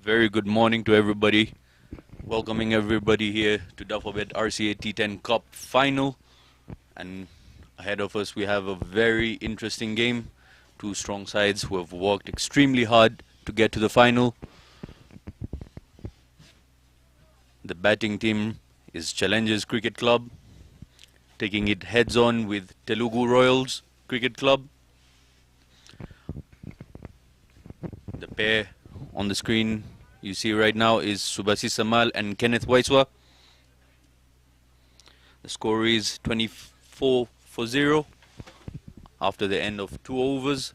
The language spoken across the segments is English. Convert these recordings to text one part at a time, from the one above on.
Very good morning to everybody. Welcoming everybody here to Dafabet RCA T10 Cup final. And ahead of us we have a very interesting game. Two strong sides who have worked extremely hard to get to the final. The batting team is Challengers Cricket Club, taking it heads on with Telugu Royals Cricket Club. The pair on the screen you see right now is Subhasi Samal and Kenneth Waiswa. The score is 24 for 0 after the end of 2 overs.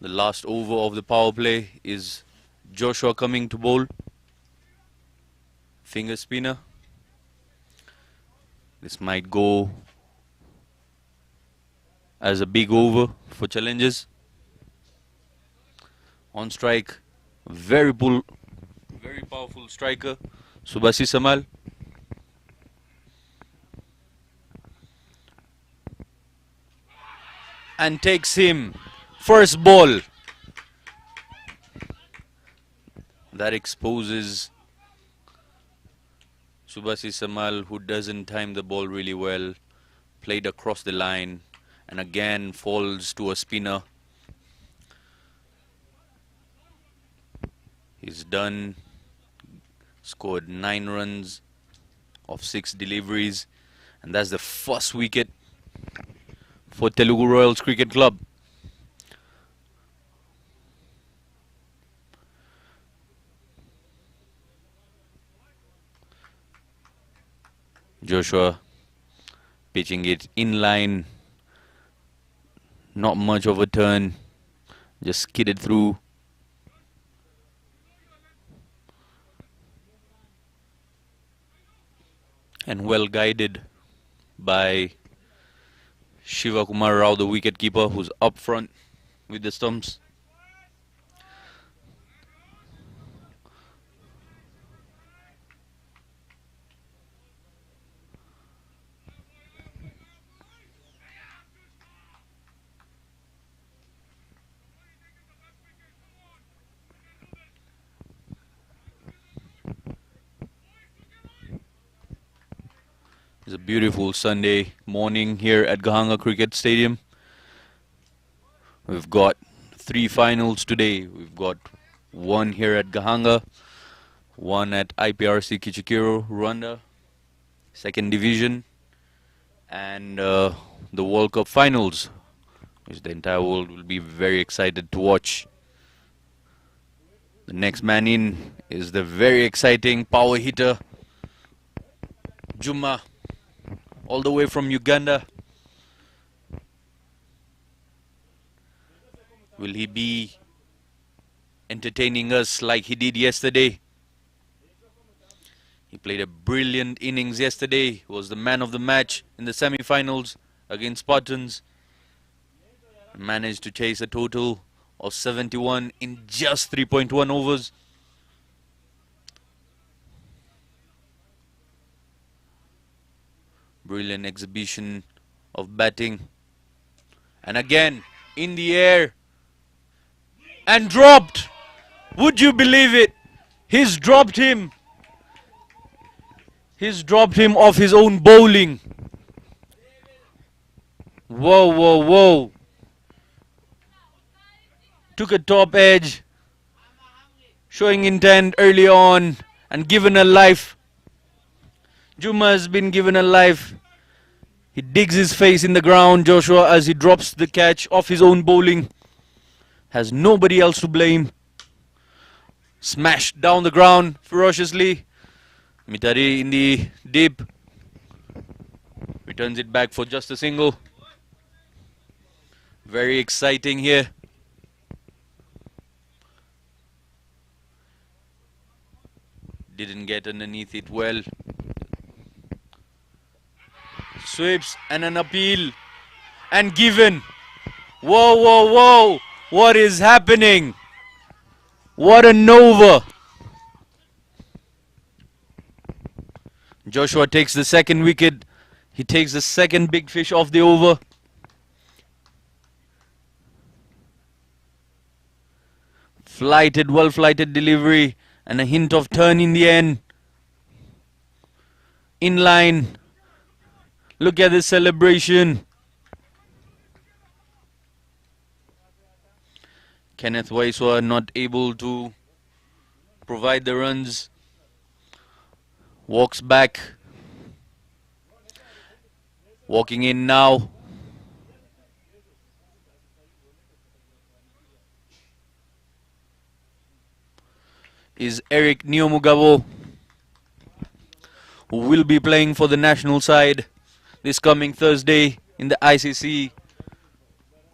The last over of the power play is Joshua coming to bowl. Finger spinner. This might go as a big over for Challengers. On strike, very powerful striker, Subhasi Samal. And takes him. First ball. That exposes Subhasi Samal, who doesn't time the ball really well. Played across the line and again falls to a spinner. He's done, scored 9 runs of 6 deliveries, and that's the first wicket for Telugu Royals Cricket Club. Joshua pitching it in line, not much of a turn, just skidded through. And well guided by Shiva Kumar Rao, the wicketkeeper, who's up front with the stumps. It's a beautiful Sunday morning here at Gahanga Cricket Stadium. We've got 3 finals today. We've got one here at Gahanga, one at IPRC KUTCHI, RWANDA, 2nd Division, and the World Cup finals, which the entire world will be very excited to watch. The next man in is the very exciting power hitter, Juma, all the way from Uganda. Will he be entertaining us like he did yesterday? He played a brilliant innings yesterday. He was the man of the match in the semi-finals against Spartans. Managed to chase a total of 71 in just 3.1 overs. Brilliant exhibition of batting. And again, in the air. And dropped. Would you believe it? He's dropped him. He's dropped him off his own bowling. Whoa, whoa, whoa. Took a top edge. Showing intent early on. And given a life. Juma has been given a life. He digs his face in the ground, Joshua, as he drops the catch off his own bowling. Has nobody else to blame. Smashed down the ground ferociously. Mitari in the deep. Returns it back for just a single. Very exciting here. Didn't get underneath it well. Sweeps and an appeal. And given. Whoa, whoa, whoa. What is happening? What a nova. Joshua takes the 2nd wicket. He takes the 2nd big fish off the over. Well flighted delivery and a hint of turn in the end. In line. Look at this celebration. Kenneth Waiswa not able to provide the runs. Walks back. Walking in now. Is Eric Neomugabo, who will be playing for the national side this coming Thursday in the ICC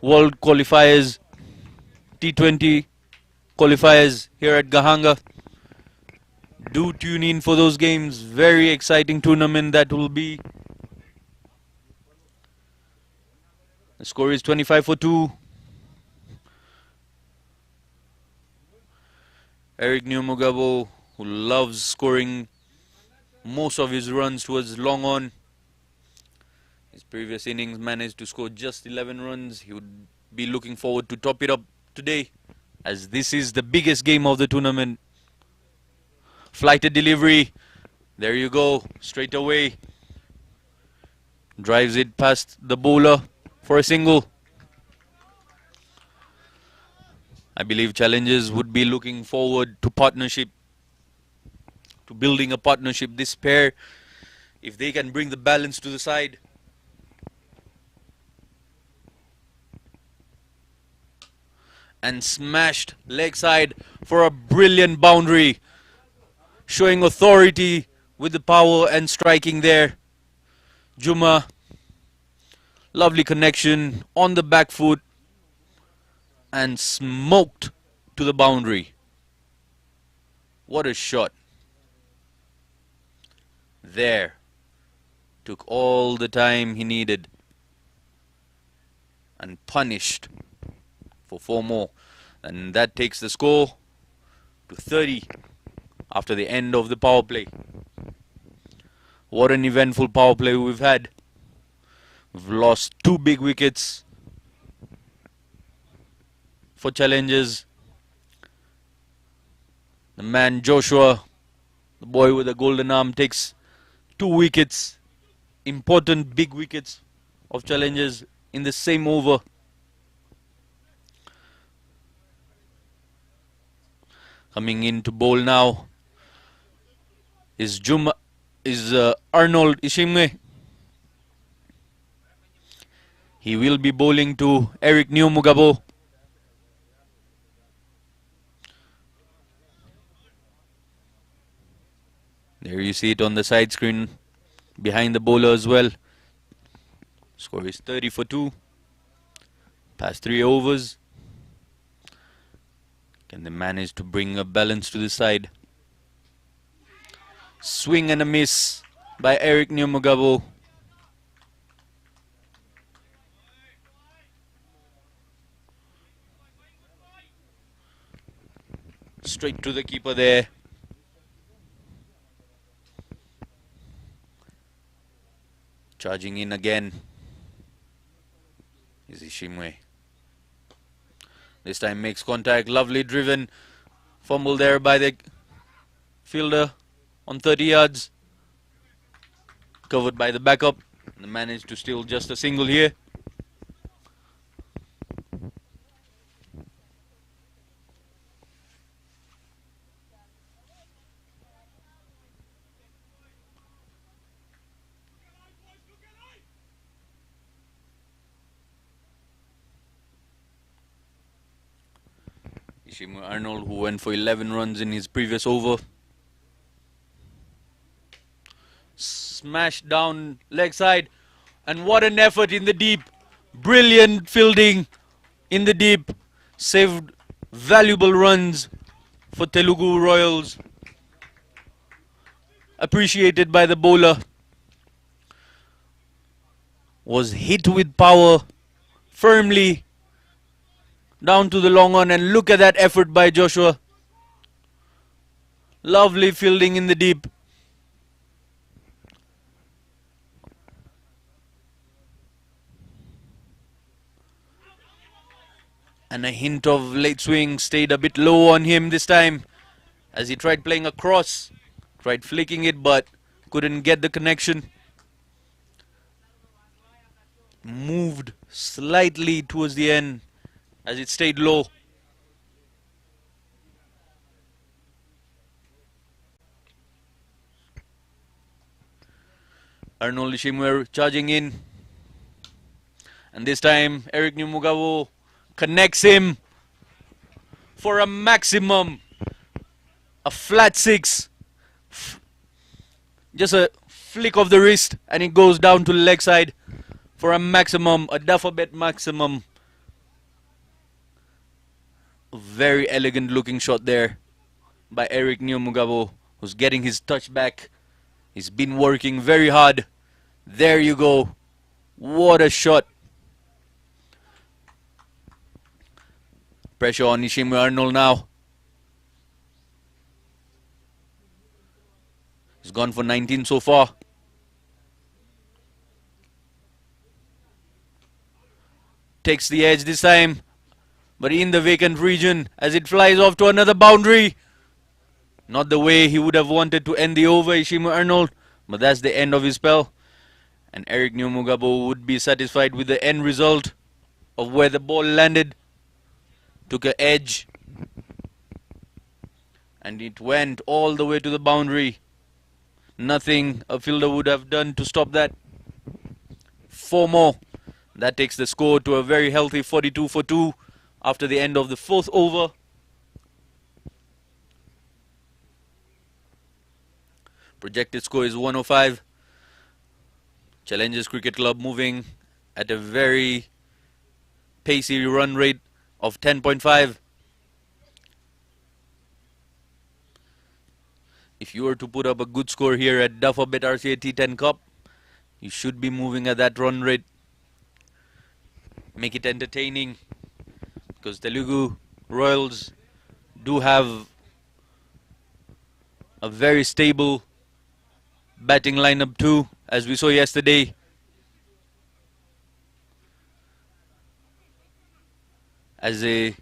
World Qualifiers, T20 qualifiers here at Gahanga. Do tune in for those games. Very exciting tournament that will be. The score is 25-2. Eric Neomugabo, who loves scoring most of his runs towards long on. His previous innings managed to score just 11 runs. He would be looking forward to top it up today, as this is the biggest game of the tournament. Flighted delivery. There you go. Straight away. Drives it past the bowler for a single. I believe challengers would be looking forward to partnership, to building a partnership. This pair, if they can bring the balance to the side. And smashed leg side for a brilliant boundary. Showing authority with the power and striking there. Juma. Lovely connection on the back foot. And smoked to the boundary. What a shot. There. Took all the time he needed. And punished for 4 more. And that takes the score to 30 after the end of the power play. What an eventful power play we've had. We've lost 2 big wickets for challengers. The man Joshua, the boy with the golden arm, takes 2 wickets. Important big wickets of challengers in the same over. Coming in to bowl now is Arnold Ishimwe. He will be bowling to Eric Neomugabo. There you see it on the side screen behind the bowler as well. Score is 30-2. Past 3 overs. Can they manage to bring a balance to the side? Swing and a miss by Eric Neomugabo. Straight to the keeper there. Charging in again is Ishimwe. This time makes contact. Lovely driven. Fumble there by the fielder on 30 yards. Covered by the backup. And managed to steal just a single here. Ishimwe Arnold, who went for 11 runs in his previous over. Smashed down leg side. And what an effort in the deep. Brilliant fielding in the deep. Saved valuable runs for Telugu Royals. Appreciated by the bowler. Was hit with power firmly down to the long on, and look at that effort by Joshua. Lovely fielding in the deep. And a hint of late swing, stayed a bit low on him this time as he tried playing across, tried flicking it but couldn't get the connection. Moved slightly towards the end as it stayed low. Arnold Ishimwe charging in. And this time Eric Nyamugabo connects him for a maximum. A flat 6. Just a flick of the wrist and it goes down to the leg side for a maximum, a Dafabet maximum. A very elegant looking shot there by Eric Nyamugabo, who's getting his touch back. He's been working very hard. There you go. What a shot. Pressure on Ishimwe Arnold now. He's gone for 19 so far. Takes the edge this time, but in the vacant region as it flies off to another boundary. Not the way he would have wanted to end the over, Ishimwe Arnold, but that's the end of his spell. And Eric Nyamugabo would be satisfied with the end result of where the ball landed. Took an edge and it went all the way to the boundary. Nothing a fielder would have done to stop that. 4 more. That takes the score to a very healthy 42 for 2 after the end of the 4th over. Projected score is 105. Challengers Cricket Club moving at a very pacey run rate of 10.5. If you were to put up a good score here at Dafabet RCA T10 Cup, you should be moving at that run rate. Make it entertaining, because Telugu Royals do have a very stable batting lineup too, as we saw yesterday. As a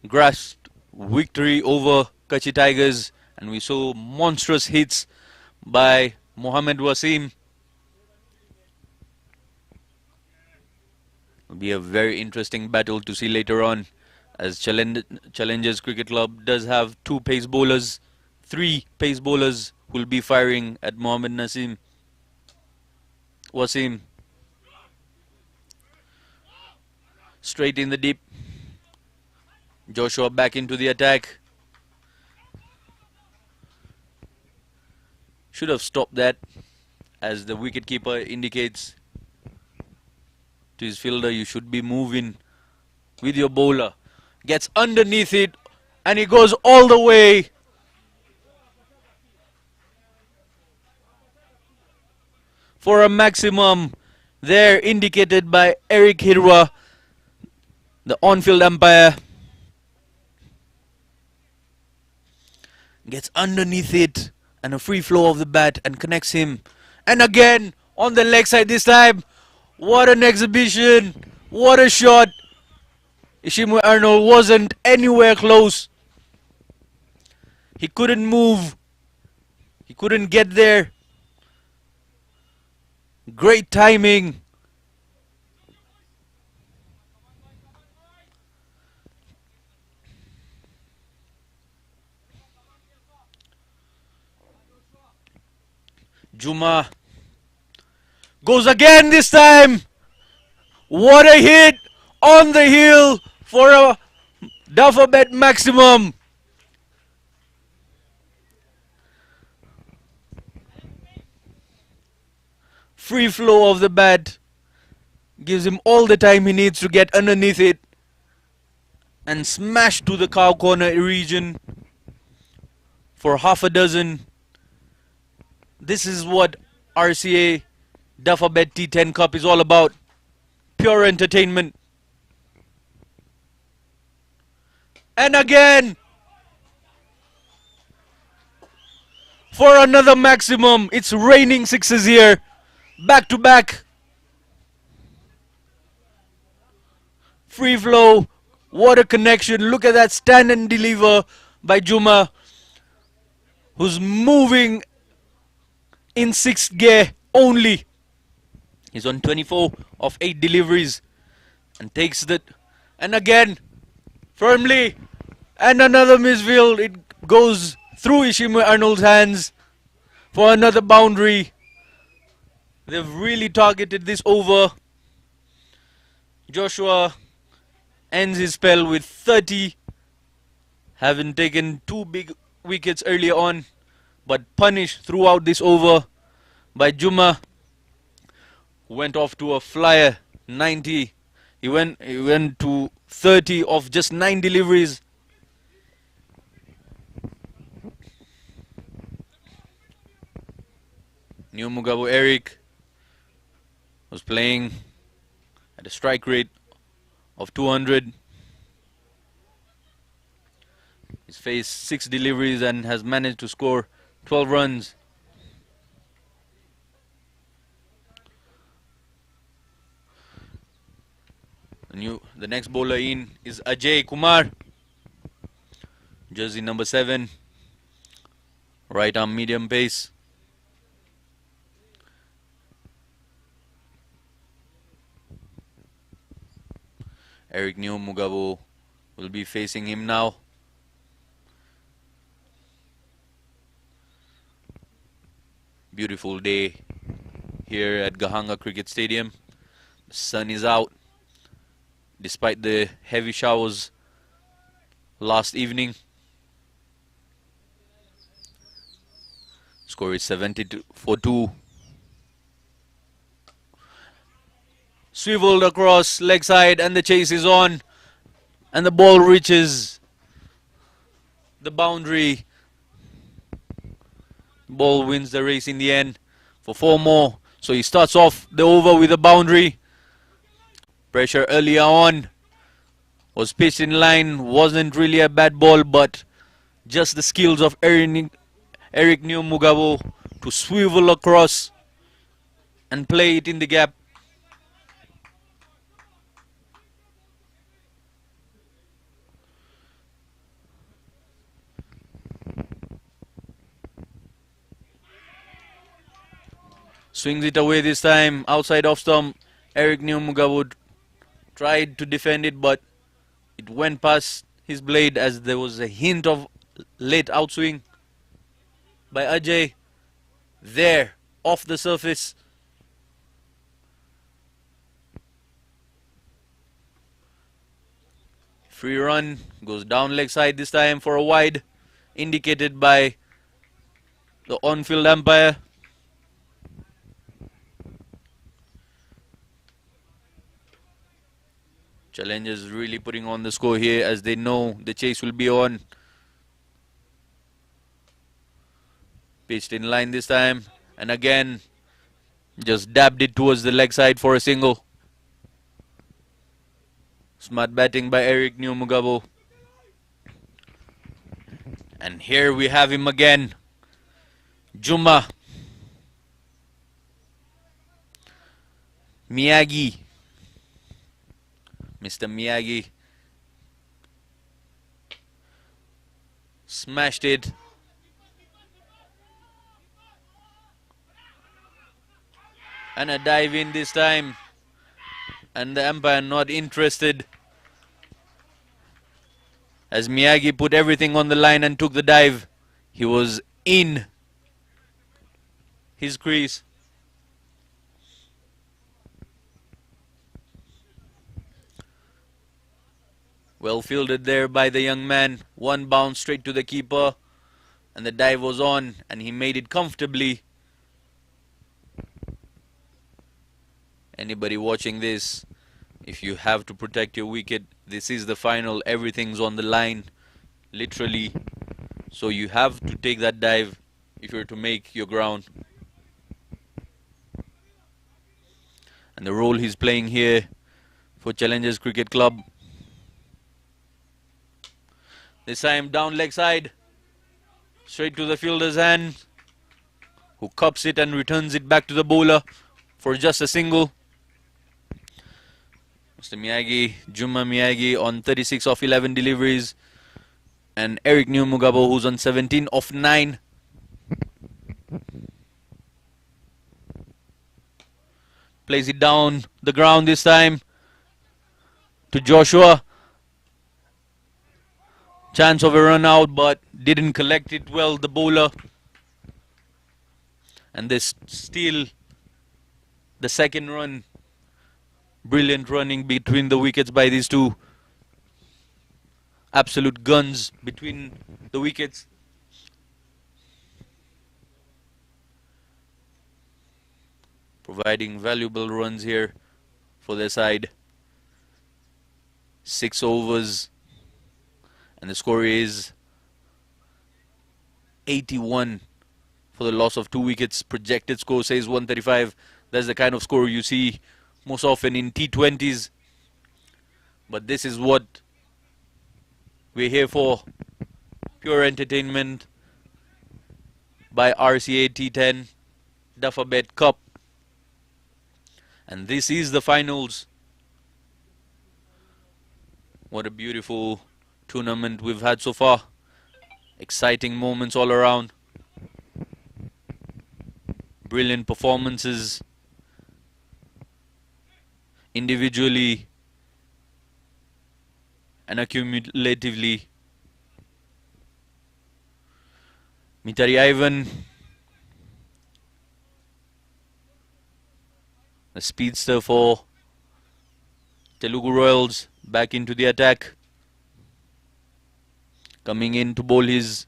grasped victory over KUTCHI Tigers, and we saw monstrous hits by Mohamed Wasim. Will be a very interesting battle to see later on, as Challengers Cricket Club does have 2 pace bowlers, 3 pace bowlers who will be firing at Mohamed Wasim. Straight in the deep. Joshua back into the attack. Should have stopped that, as the wicketkeeper indicates to his fielder, you should be moving with your bowler. Gets underneath it and he goes all the way. For a maximum there indicated by Eric Hirwa, the on-field umpire. Gets underneath it and a free flow of the bat and connects him. And again on the leg side this time. What an exhibition. What a shot. Ishimwe Arnold wasn't anywhere close. He couldn't move. He couldn't get there. Great timing. Juma goes again this time. What a hit on the heel for a Dafabet maximum. Free flow of the bat gives him all the time he needs to get underneath it and smash to the cow corner region for half a dozen. This is what RCA Dafabet T10 Cup is all about. Pure entertainment. And again for another maximum. It's raining sixes here. Back to back. Free flow. What a connection. Look at that stand and deliver by Juma, who's moving in 6th gear only. He's on 24 of 8 deliveries and takes that. And again, firmly. And another misfield. It goes through Ishimwe Arnold's hands for another boundary. They've really targeted this over. Joshua ends his spell with 30, having taken 2 big wickets earlier on, but punished throughout this over by Juma, who went off to a flyer 90. He went to 30 of just 9 deliveries. New Mugabo Eric was playing at a strike rate of 200. He's faced 6 deliveries and has managed to score 12 runs. The next bowler in is Ajay Kumar, jersey number 7, right arm medium pace. Eric New Mugabo will be facing him now. Beautiful day here at Gahanga Cricket Stadium. The sun is out despite the heavy showers last evening. Score is 72 for 2. Swiveled across leg side and the chase is on, and the ball reaches the boundary. Ball wins the race in the end for 4 more. So he starts off the over with a boundary. Pressure earlier on was pitched in line. Wasn't really a bad ball, but just the skills of Eric New Mugabo to swivel across and play it in the gap. Swings it away this time, outside off stump. Eric New Mugabo tried to defend it, but it went past his blade as there was a hint of late outswing by Ajay. There, off the surface. Free run, goes down leg side this time for a wide, indicated by the on-field umpire. Challengers really putting on the score here as they know the chase will be on. Pitched in line this time, and again just dabbed it towards the leg side for a single. Smart batting by Eric New Mugabo. And here we have him again, Juma Miyagi. Mr. Miyagi smashed it. And a dive in this time. And the umpire not interested, as Miyagi put everything on the line and took the dive. He was in his crease. Well fielded there by the young man. One bounce straight to the keeper, and the dive was on, and he made it comfortably. Anybody watching this, if you have to protect your wicket, this is the final. Everything's on the line, literally. So you have to take that dive if you're to make your ground. And the role he's playing here for Challengers Cricket Club. This time down leg side, straight to the fielder's hand, who cups it and returns it back to the bowler for just a single. Mr. Miyagi, Juma Miyagi on 36 of 11 deliveries. And Eric Nyumugabo, who's on 17 of 9. Plays it down the ground this time to Joshua. Chance of a run out, but didn't collect it well, the bowler. And they steal the second run. Brilliant running between the wickets by these two. Absolute guns between the wickets. Providing valuable runs here for their side. 6 overs. And the score is 81 for the loss of 2 wickets. Projected score says 135. That's the kind of score you see most often in T20s. But this is what we're here for. Pure entertainment by RCA T10 Dafabet Cup. And this is the finals. What a beautiful tournament we've had so far. Exciting moments all around. Brilliant performances individually and accumulatively. Mitari Ivan, the speedster for Telugu Royals, back into the attack. Coming in to bowl his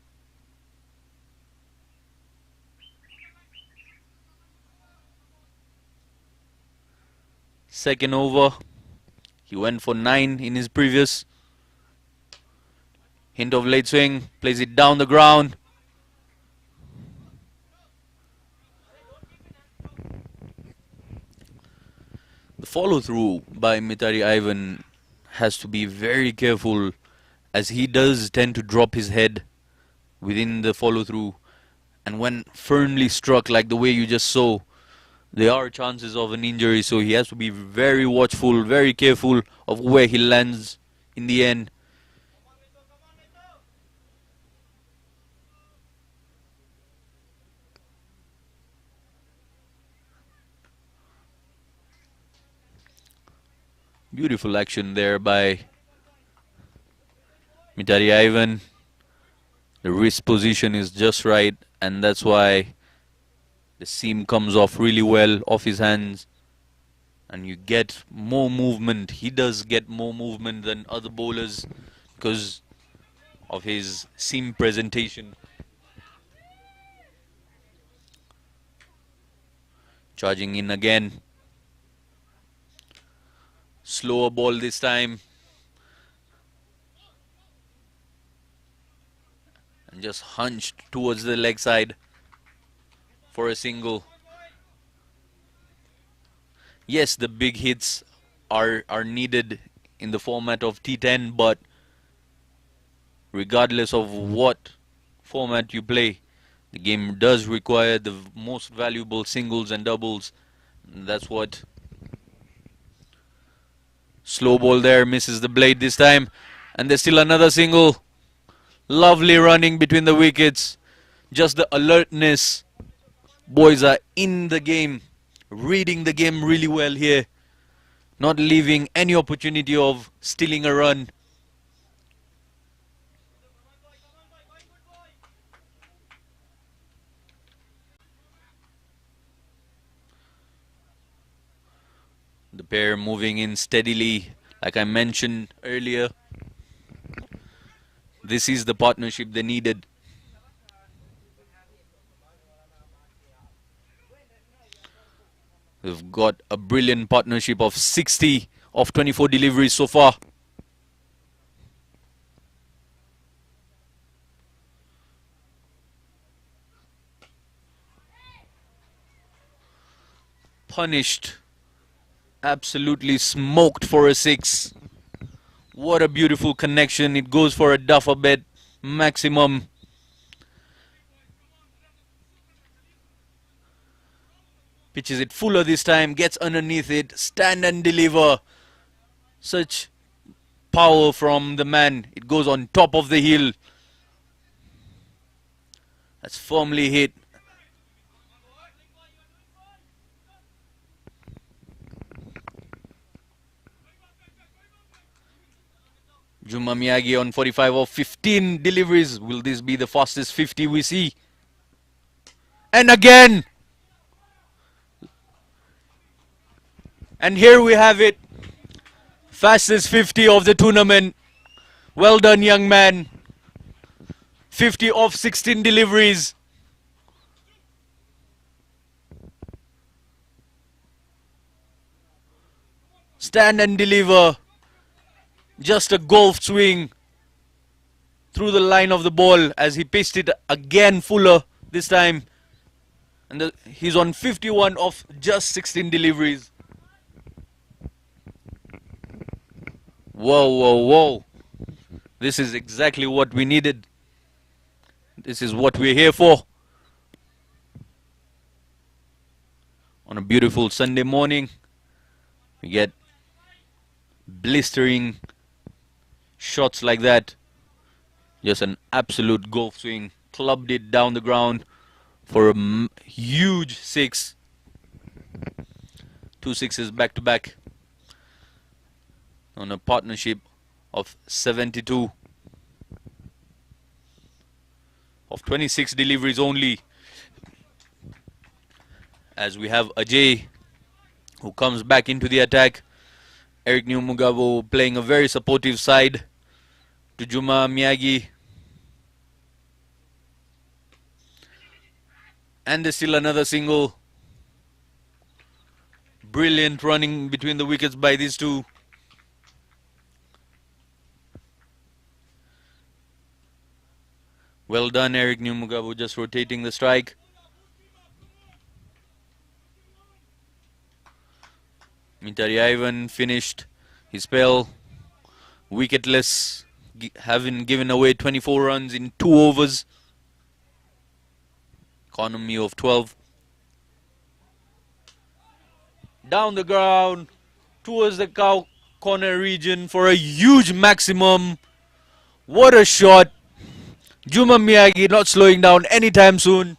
second over. He went for 9 in his previous. Hint of late swing, plays it down the ground. The follow through by Mitari Ivan has to be very careful, as he does tend to drop his head within the follow through, and when firmly struck like the way you just saw, there are chances of an injury, so he has to be very watchful, very careful of where he lands in the end. Beautiful action there by Mitari Ivan. The wrist position is just right, and that's why the seam comes off really well off his hands, and you get more movement. He does get more movement than other bowlers because of his seam presentation. Charging in again. Slower ball this time. And just hunched towards the leg side for a single. Yes, the big hits are needed in the format of T10, but regardless of what format you play, the game does require the most valuable singles and doubles. That's what. Slow ball there, misses the blade this time, and there's still another single. Lovely running between the wickets. Just the alertness. Boys are in the game, reading the game really well here, not leaving any opportunity of stealing a run. The pair moving in steadily, like I mentioned earlier. This is the partnership they needed. We've got a brilliant partnership of 60 of 24 deliveries so far. Punished. Absolutely smoked for a 6. What a beautiful connection. It goes for a Dafabet maximum. Pitches it fuller this time, gets underneath it, stand and deliver. Such power from the man. It goes on top of the hill. That's firmly hit. Juma Miyagi on 45 of 15 deliveries. Will this be the fastest 50 we see? And again! And here we have it. Fastest 50 of the tournament. Well done, young man. 50 of 16 deliveries. Stand and deliver. Just a golf swing through the line of the ball as he pitched it again fuller this time. And he's on 51 of just 16 deliveries. Whoa, whoa, whoa. This is exactly what we needed. This is what we're here for. On a beautiful Sunday morning, we get blistering shots like that. Just an absolute golf swing. Clubbed it down the ground for a huge 6. 2 sixes back to back. On a partnership of 72. Of 26 deliveries only. As we have Ajay, who comes back into the attack. Eric Nyumugabo playing a very supportive side to Juma Miyagi. And there's still another single. Brilliant running between the wickets by these two. Well done, Eric Nyumugabo, just rotating the strike. Mitari Ivan finished his spell wicketless, having given away 24 runs in 2 overs. Economy of 12. Down the ground towards the cow corner region for a huge maximum. What a shot. Juma Miyagi not slowing down anytime soon.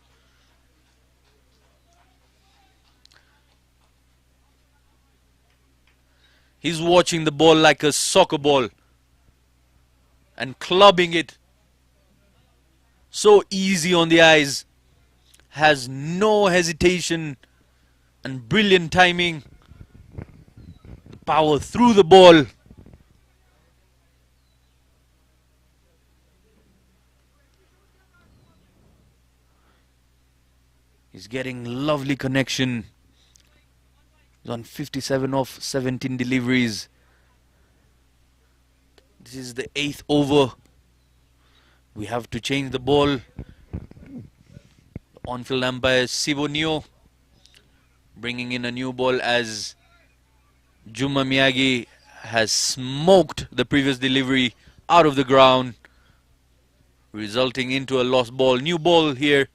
He's watching the ball like a soccer ball and clubbing it. So easy on the eyes. Has no hesitation and brilliant timing. The power through the ball. He's getting lovely connection. He's on 57 of 17 deliveries. This is the 8th over. We have to change the ball. On-field umpire Sibonio bringing in a new ball as Juma Miyagi has smoked the previous delivery out of the ground, resulting into a lost ball. New ball here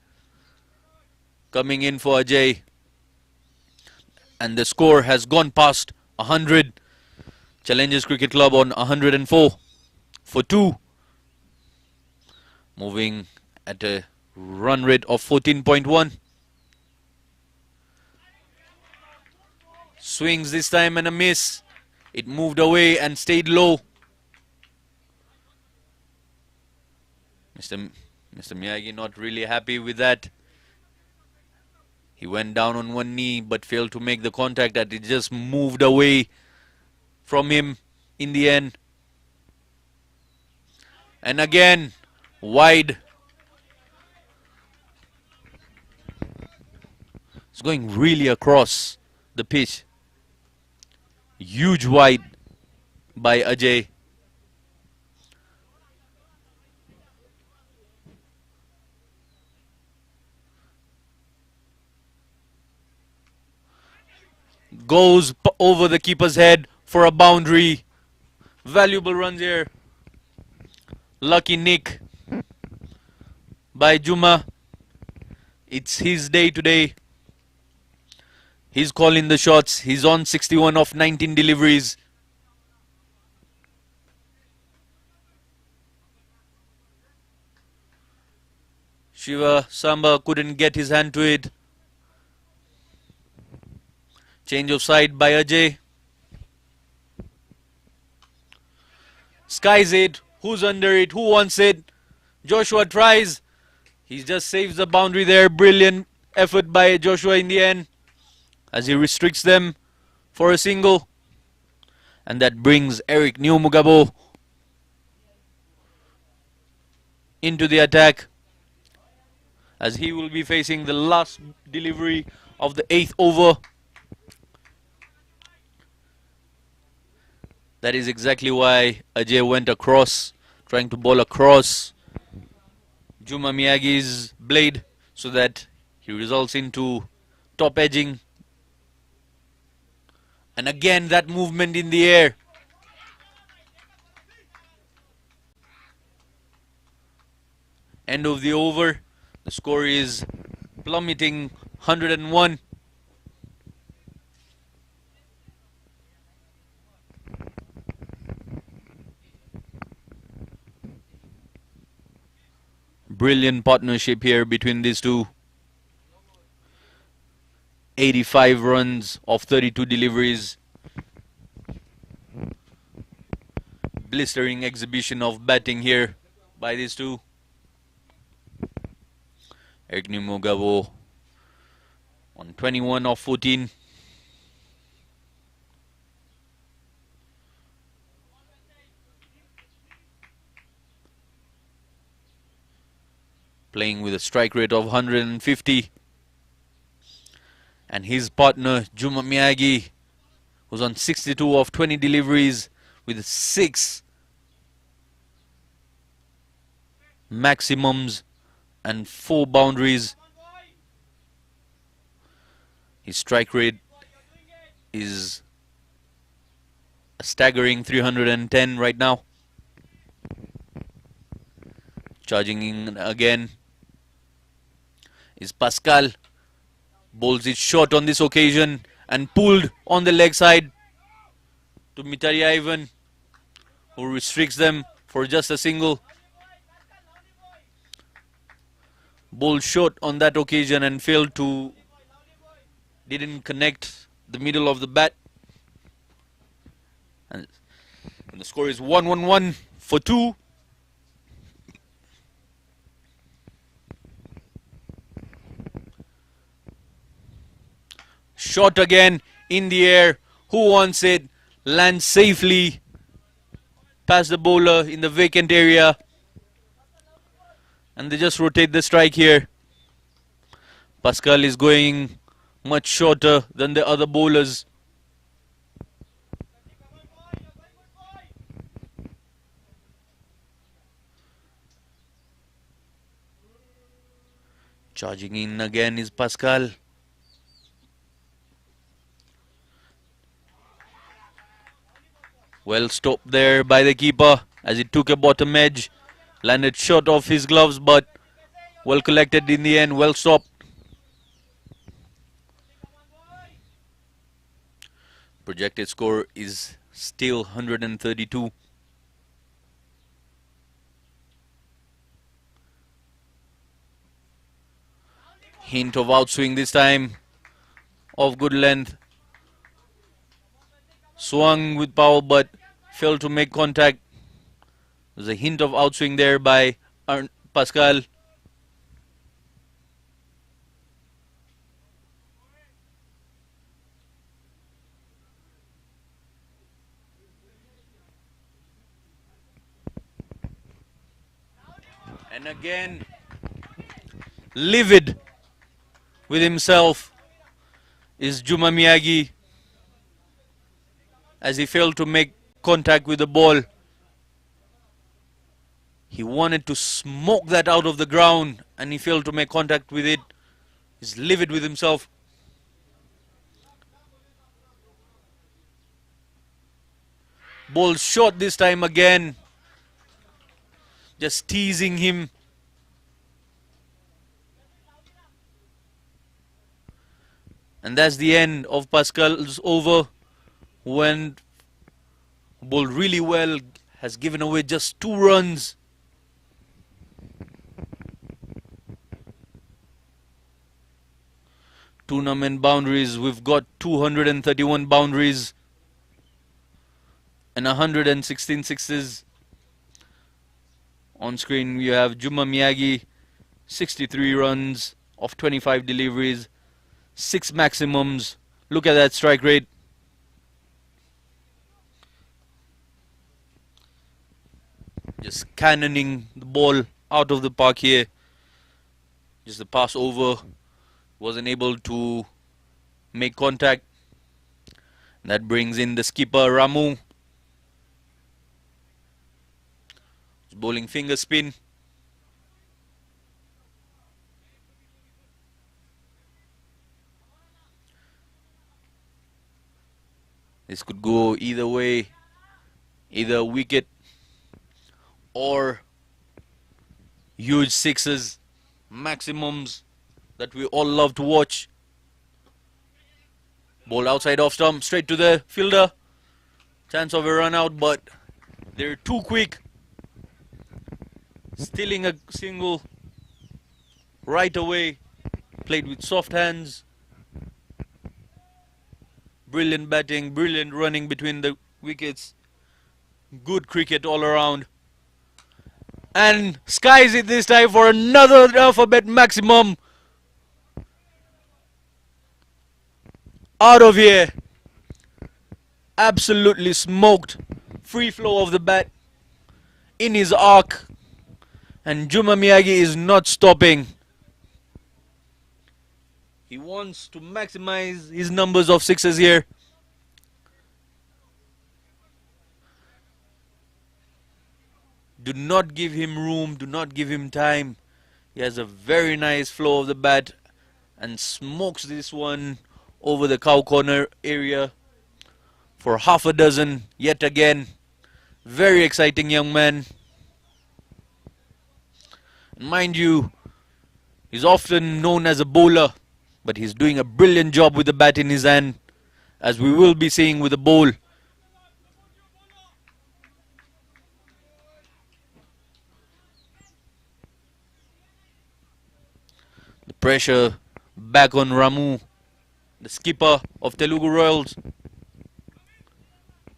coming in for Ajay. And the score has gone past 100. Challengers Cricket Club on 104 for 2. Moving at a run rate of 14.1. Swings this time and a miss. It moved away and stayed low. Mr. Miyagi not really happy with that. He went down on one knee but failed to make the contact that it just moved away from him in the end. And again, wide. It's going really across the pitch. Huge wide by Ajay. Goes over the keeper's head for a boundary. Valuable runs here. Lucky nick by Juma. It's his day today. He's calling the shots. He's on 61 of 19 deliveries. Shiva Samba couldn't get his hand to it. Change of side by Ajay. Skies it. Who's under it? Who wants it? Joshua tries. He just saves the boundary there. Brilliant effort by Joshua in the end, as he restricts them for a single. And that brings Eric Nyomugabo into the attack, as he will be facing the last delivery of the 8th over. That is exactly why Ajay went across, trying to bowl across Juma Miyagi's blade, so that he results into top edging. And again that movement in the air. End of the over. The score is plummeting 101. Brilliant partnership here between these two. 85 runs of 32 deliveries. Blistering exhibition of batting here by these two. Eric Nyomugabo on 21 of 14. Playing with a strike rate of 150. And his partner Juma Miyagi, who's on 62 of 20 deliveries with 6 maximums and 4 boundaries. His strike rate is a staggering 310 right now. Charging in again is Pascal. Bowls it short on this occasion and pulled on the leg side to Mitari Ivan, who restricts them for just a single. Bowled short on that occasion and didn't connect the middle of the bat. And the score is 1-1-1 for 2. Shot again in the air. Who wants it? Lands safely past the bowler in the vacant area. And they just rotate the strike here. Pascal is going much shorter than the other bowlers. Charging in again is Pascal. Well stopped there by the keeper as he took a bottom edge. Landed short of his gloves, but well collected in the end. Well stopped. Projected score is still 132. Hint of outswing this time, of good length. Swung with power but failed to make contact. There's a hint of outswing there by Pascal. And again, livid with himself is Juma Miyagi, as he failed to make contact with the ball. He wanted to smoke that out of the ground and he failed to make contact with it. He's livid with himself. Ball short this time again. Just teasing him. And that's the end of Pascal's over. Went bowled really well, has given away just 2 runs. tournament boundaries. We've got 231 boundaries and 116 sixes. On screen we have Juma Miyagi, 63 runs of 25 deliveries, 6 maximums. Look at that strike rate. Just cannoning the ball out of the park here. Just the pass over. Wasn't able to make contact. That brings in the skipper Ramu. Bowling finger spin. This could go either way, either wicket or huge sixes, maximums that we all love to watch. Ball outside off stump, straight to the fielder. Chance of a run out, but they're too quick. Stealing a single right away. Played with soft hands. Brilliant batting, brilliant running between the wickets. Good cricket all around. And skies it this time for another Dafabet maximum. Out of here. Absolutely smoked. Free flow of the bat in his arc. And Juma Miyagi is not stopping. He wants to maximize his numbers of sixes here. Do not give him room, do not give him time. He has a very nice flow of the bat and smokes this one over the cow corner area for half a dozen yet again. Very exciting young man. Mind you, he's often known as a bowler, but he's doing a brilliant job with the bat in his hand, as we will be seeing with the bowl. The pressure back on Ramu, the skipper of Telugu Royals.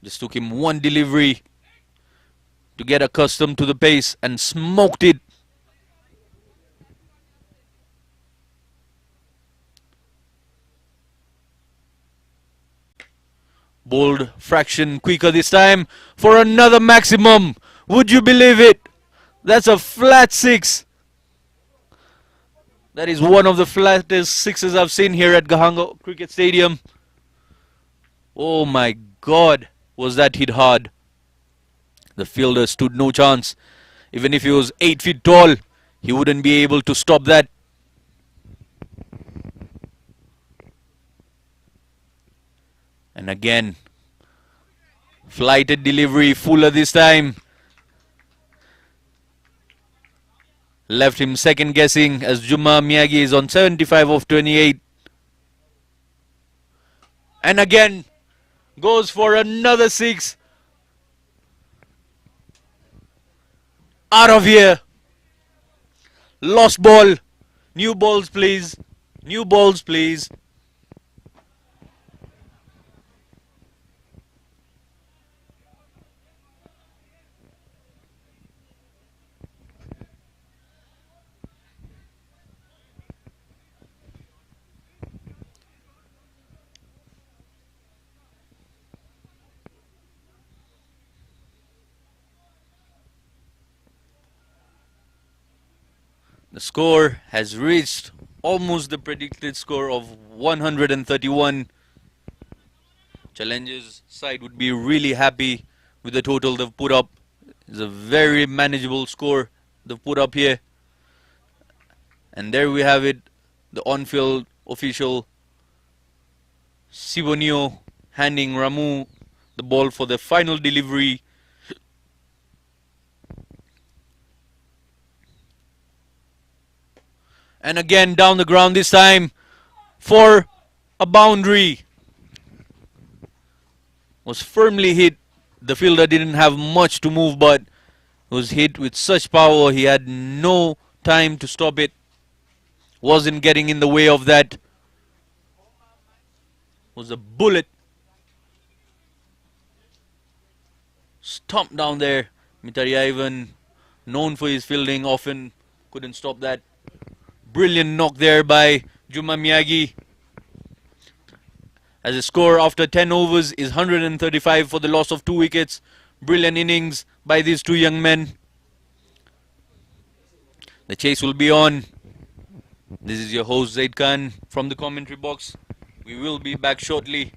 Just took him one delivery to get accustomed to the pace and smoked it. Bowled fraction quicker this time for another maximum. Would you believe it? That's a flat six. That is one of the flattest sixes I've seen here at Gahango Cricket Stadium. Oh my God, was that hit hard. The fielder stood no chance. Even if he was 8 feet tall, he wouldn't be able to stop that. And again, flighted delivery, Fuller this time. Left him second guessing as Juma Miyagi is on 75 of 28. And again, goes for another six. Out of here. Lost ball. New balls, please. New balls, please. The score has reached almost the predicted score of 131. Challengers side would be really happy with the total they've put up. It's a very manageable score they've put up here. And there we have it, the on-field official Sibonio handing Ramu the ball for the final delivery. And again down the ground this time for a boundary. Was firmly hit. The fielder didn't have much to move, but was hit with such power he had no time to stop it. Wasn't getting in the way of that. Was a bullet. Stomped down there. Mkhitaryan, known for his fielding, often couldn't stop that. Brilliant knock there by Juma Miyagi. As a score after 10 overs is 135 for the loss of 2 wickets. Brilliant innings by these two young men. The chase will be on. This is your host Zaid Khan from the commentary box. We will be back shortly.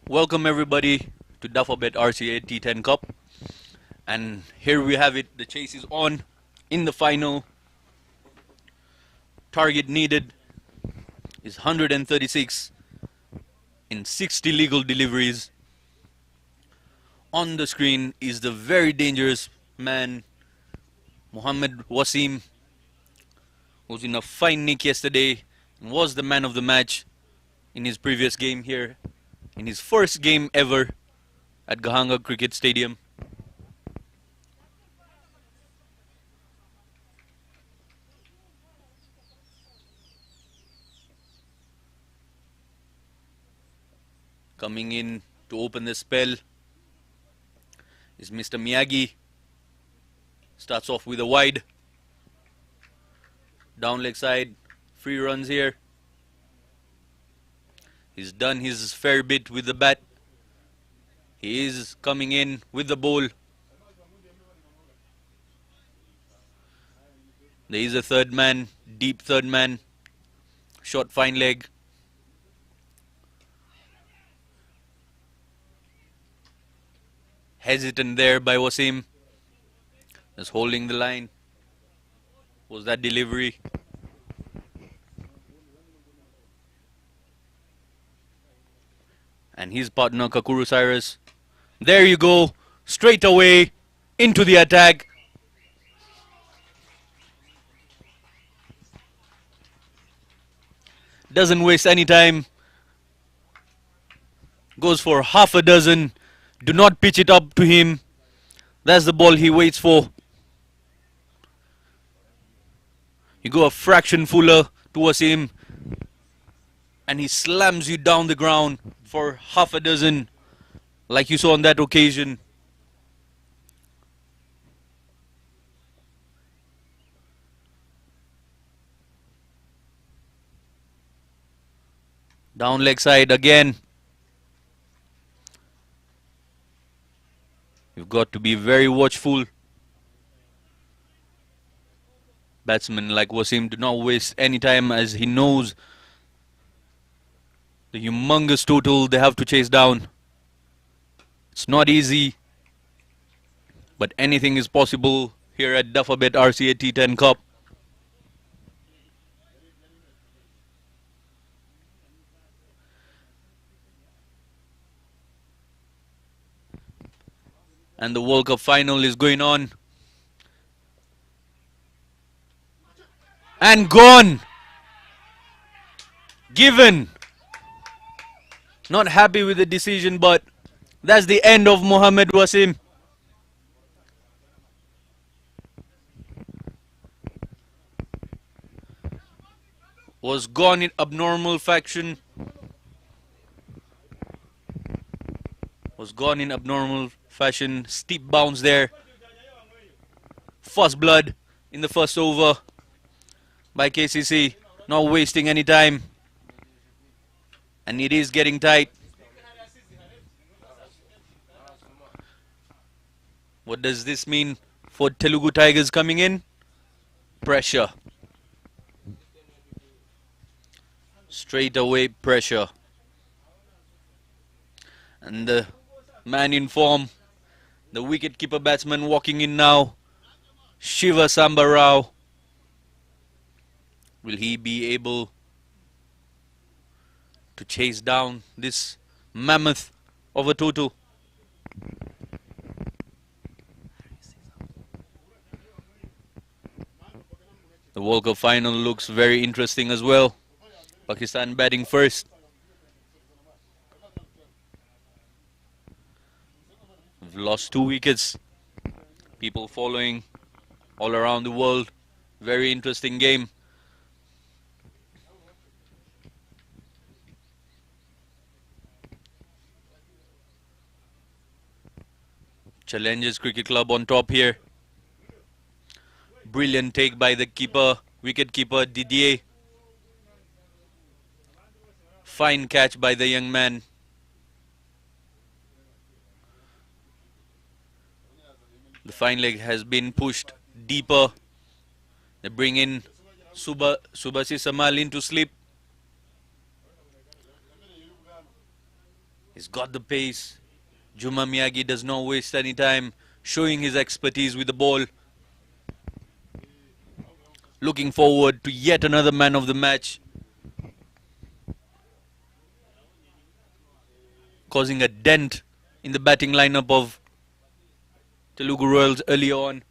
Welcome everybody to Dafabet RCA T10 Cup, and here we have it. The chase is on in the final. Target needed is 136 in 60 legal deliveries. On the screen is the very dangerous man Mohammed Wasim, who was in a fine nick yesterday and was the man of the match in his previous game here, in his first game ever at Gahanga Cricket Stadium. Coming in to open the spell is Mr. Miyagi. Starts off with a wide. Down leg side, free runs here. He's done his fair bit with the bat. He is coming in with the ball. There is a third man, deep third man. Short fine leg. Hesitant there by Wasim. Just holding the line. Was that delivery? And his partner Kakuru Cyrus. There you go. Straight away into the attack. Doesn't waste any time. Goes for half a dozen. Do not pitch it up to him. That's the ball he waits for. You go a fraction fuller towards him, and he slams you down the ground for half a dozen, like you saw on that occasion. Down leg side again. You've got to be very watchful. Batsmen like Wasim do not waste any time, as he knows the humongous total they have to chase down. It's not easy, but anything is possible here at Dafabet RCA T10 Cup. And the World Cup final is going on. And gone. Given. Not happy with the decision, but that's the end of Mohammed Wasim. Was gone in abnormal fashion. Steep bounce there. First blood in the first over by KCC. Not wasting any time. And it is getting tight. What does this mean for Telugu Tigers coming in? Pressure. Straight away pressure. And the man in form, the wicket-keeper batsman walking in now, Shiva Sambarao. Will he be able to chase down this mammoth of a total? The World Cup final looks very interesting as well. Pakistan batting first. We've lost 2 wickets. People following all around the world. Very interesting game. Challengers Cricket Club on top here. Brilliant take by the keeper, wicket keeper Didier. Fine catch by the young man. The fine leg has been pushed deeper. They bring in Subasi Samal into slip. He's got the pace. Juma Miyagi does not waste any time, showing his expertise with the ball. Looking forward to yet another man of the match, causing a dent in the batting lineup of Telugu Royals early on.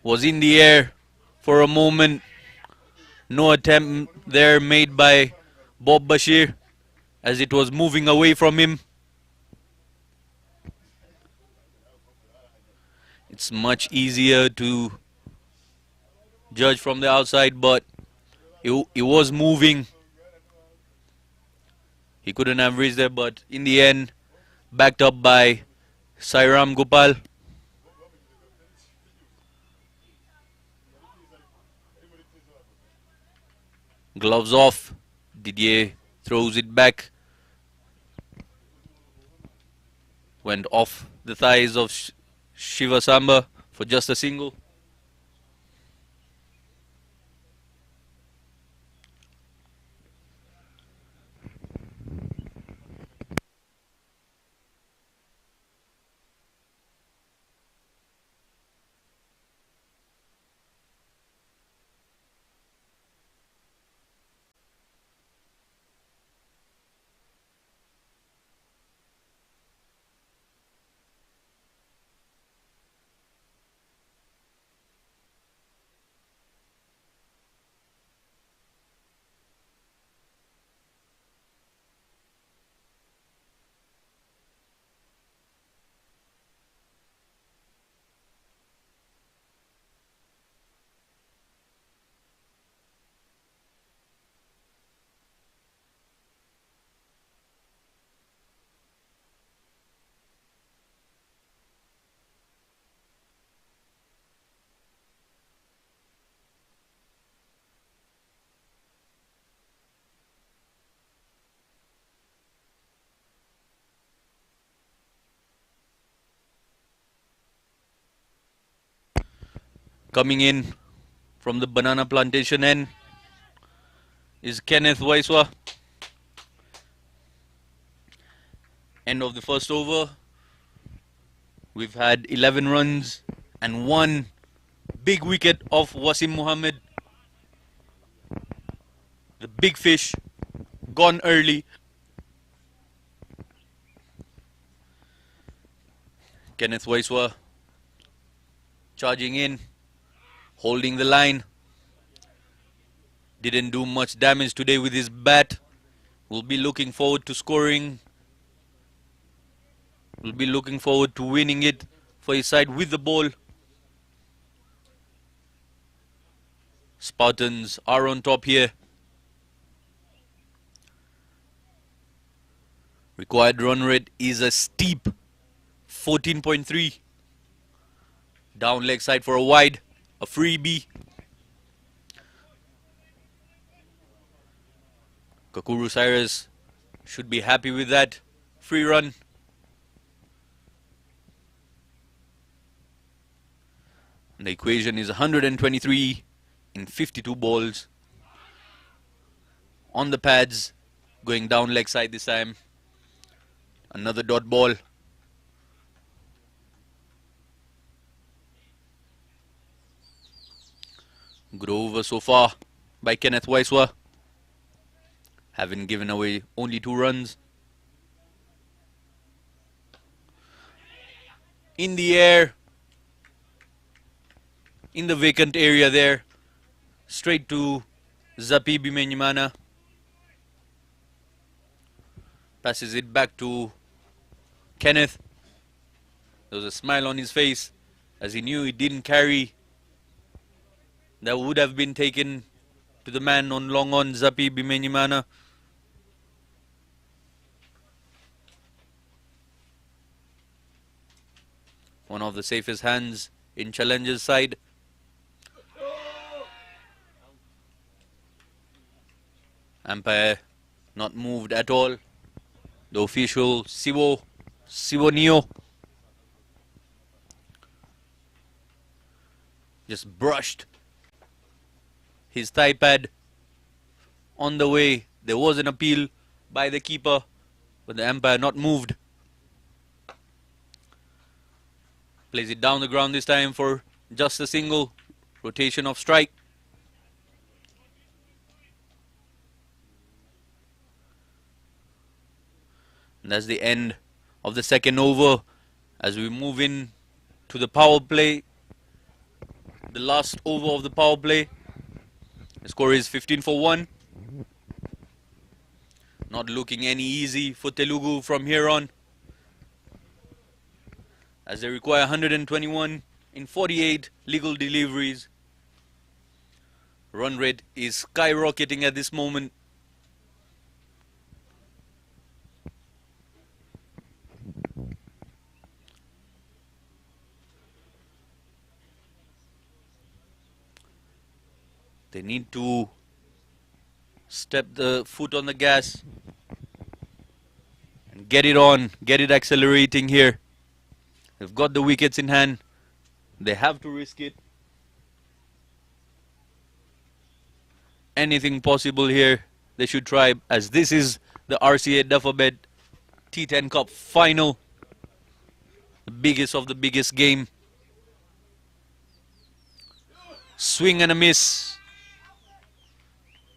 Was in the air for a moment. No attempt there made by Bob Bashir as it was moving away from him. It's much easier to judge from the outside, but it was moving. He couldn't have reached there, but in the end, backed up by Sairam Gopal. Gloves off. Didier throws it back. Went off the thighs of Shiva Samba for just a single. Coming in from the banana plantation end is Kenneth Waiswa. End of the first over. We've had 11 runs and one big wicket of Wasim Muhammad. The big fish gone early. Kenneth Waiswa charging in, holding the line. Didn't do much damage today with his bat. We'll be looking forward to scoring. We'll be looking forward to winning it for his side with the ball. Spartans are on top here. Required run rate is a steep 14.3. Down leg side for a wide, a freebie. Kakuru Cyrus should be happy with that free run. The equation is 123 in 52 balls. On the pads, going down leg side this time. Another dot ball. Good over so far by Kenneth Waiswa. Having given away only 2 runs. In the air. In the vacant area there. Straight to Zapi Bimenyimana. Passes it back to Kenneth. There was a smile on his face as he knew he didn't carry. That would have been taken to the man on long on, Zapi Bimenyimana. One of the safest hands in challenger's side. Umpire not moved at all. The official, Sivonio, just brushed his thigh pad on the way. There was an appeal by the keeper, but the umpire not moved. Plays it down the ground this time for just a single. Rotation of strike. And that's the end of the second over as we move in to the power play. The last over of the power play. The score is 15 for 1. Not looking any easy for Telugu from here on, as they require 121 in 48 legal deliveries. Run rate is skyrocketing at this moment. They need to step the foot on the gas and get it on, get it accelerating here. They've got the wickets in hand. They have to risk it. Anything possible here, they should try, as this is the RCA Dafabet T10 Cup final. The biggest of the biggest game. Swing and a miss.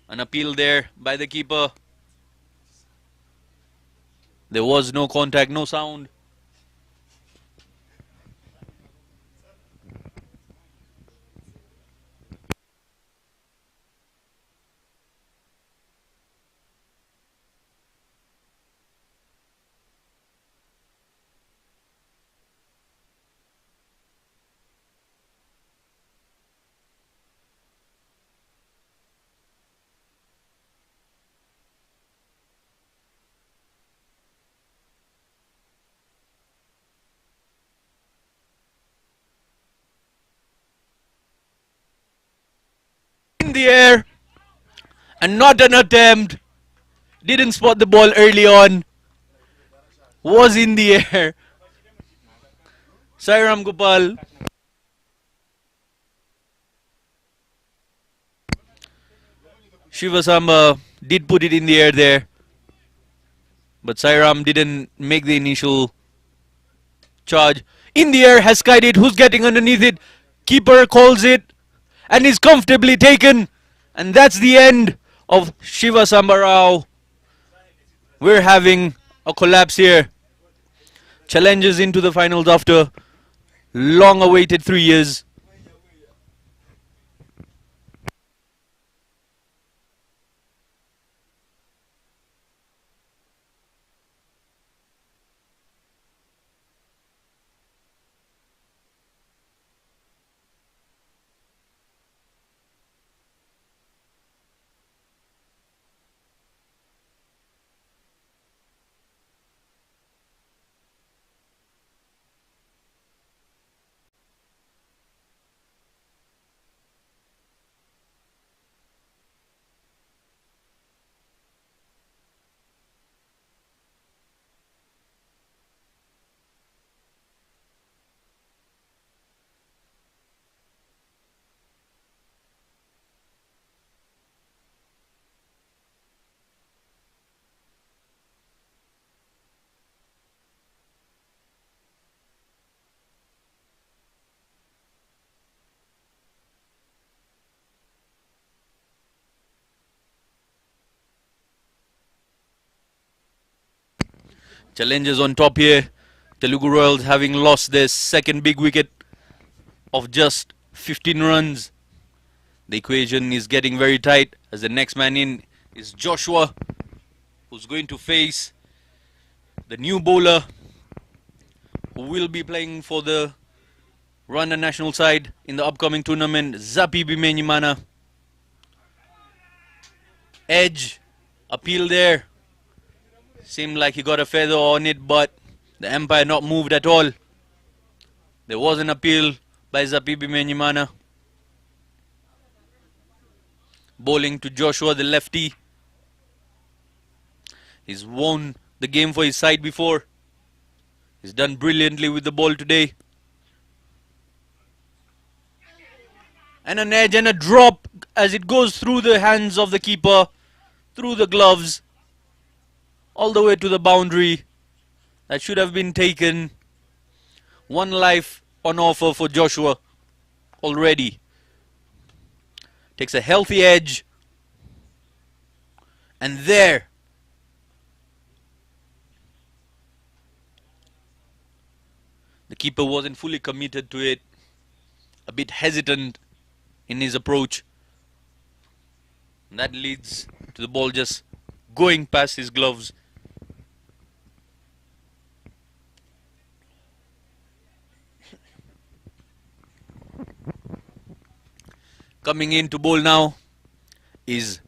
An appeal there by the keeper. There was no contact, no sound. In the air, and not an attempt. Didn't spot the ball early on. Was in the air. Sairam Gopal. Shivasamba did put it in the air there, but Sairam didn't make the initial charge. In the air, has skied it. Who's getting underneath it? Keeper calls it and is comfortably taken. And that's the end of Shivasamba Rao. We're having a collapse here. Challenges into the finals after long awaited 3 years. Challenges on top here. Telugu Royals having lost their second big wicket of just 15 runs. The equation is getting very tight as the next man in is Joshua, who's going to face the new bowler who will be playing for the RWANDA national side in the upcoming tournament, Zapi Bimenyimana. Edge, appeal there. Seemed like he got a feather on it, but the umpire not moved at all. There was an appeal by Zapi Bimenyimana. Bowling to Joshua, the lefty. He's won the game for his side before. He's done brilliantly with the ball today. And an edge and a drop as it goes through the hands of the keeper. through the gloves, all the way to the boundary. That should have been taken. One life on offer for Joshua already. Takes a healthy edge. And there, the keeper wasn't fully committed to it. A bit hesitant in his approach. And that leads to the ball just going past his gloves. Coming in to bowl now is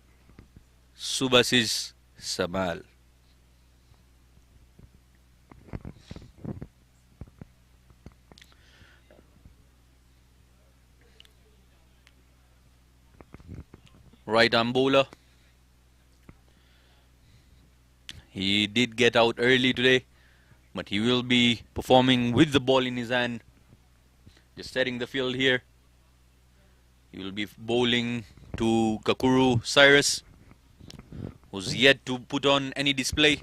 Subhasis Samal. Right arm bowler. He did get out early today, but he will be performing with the ball in his hand. Just setting the field here. He will be bowling to Kakuru Cyrus, who's yet to put on any display.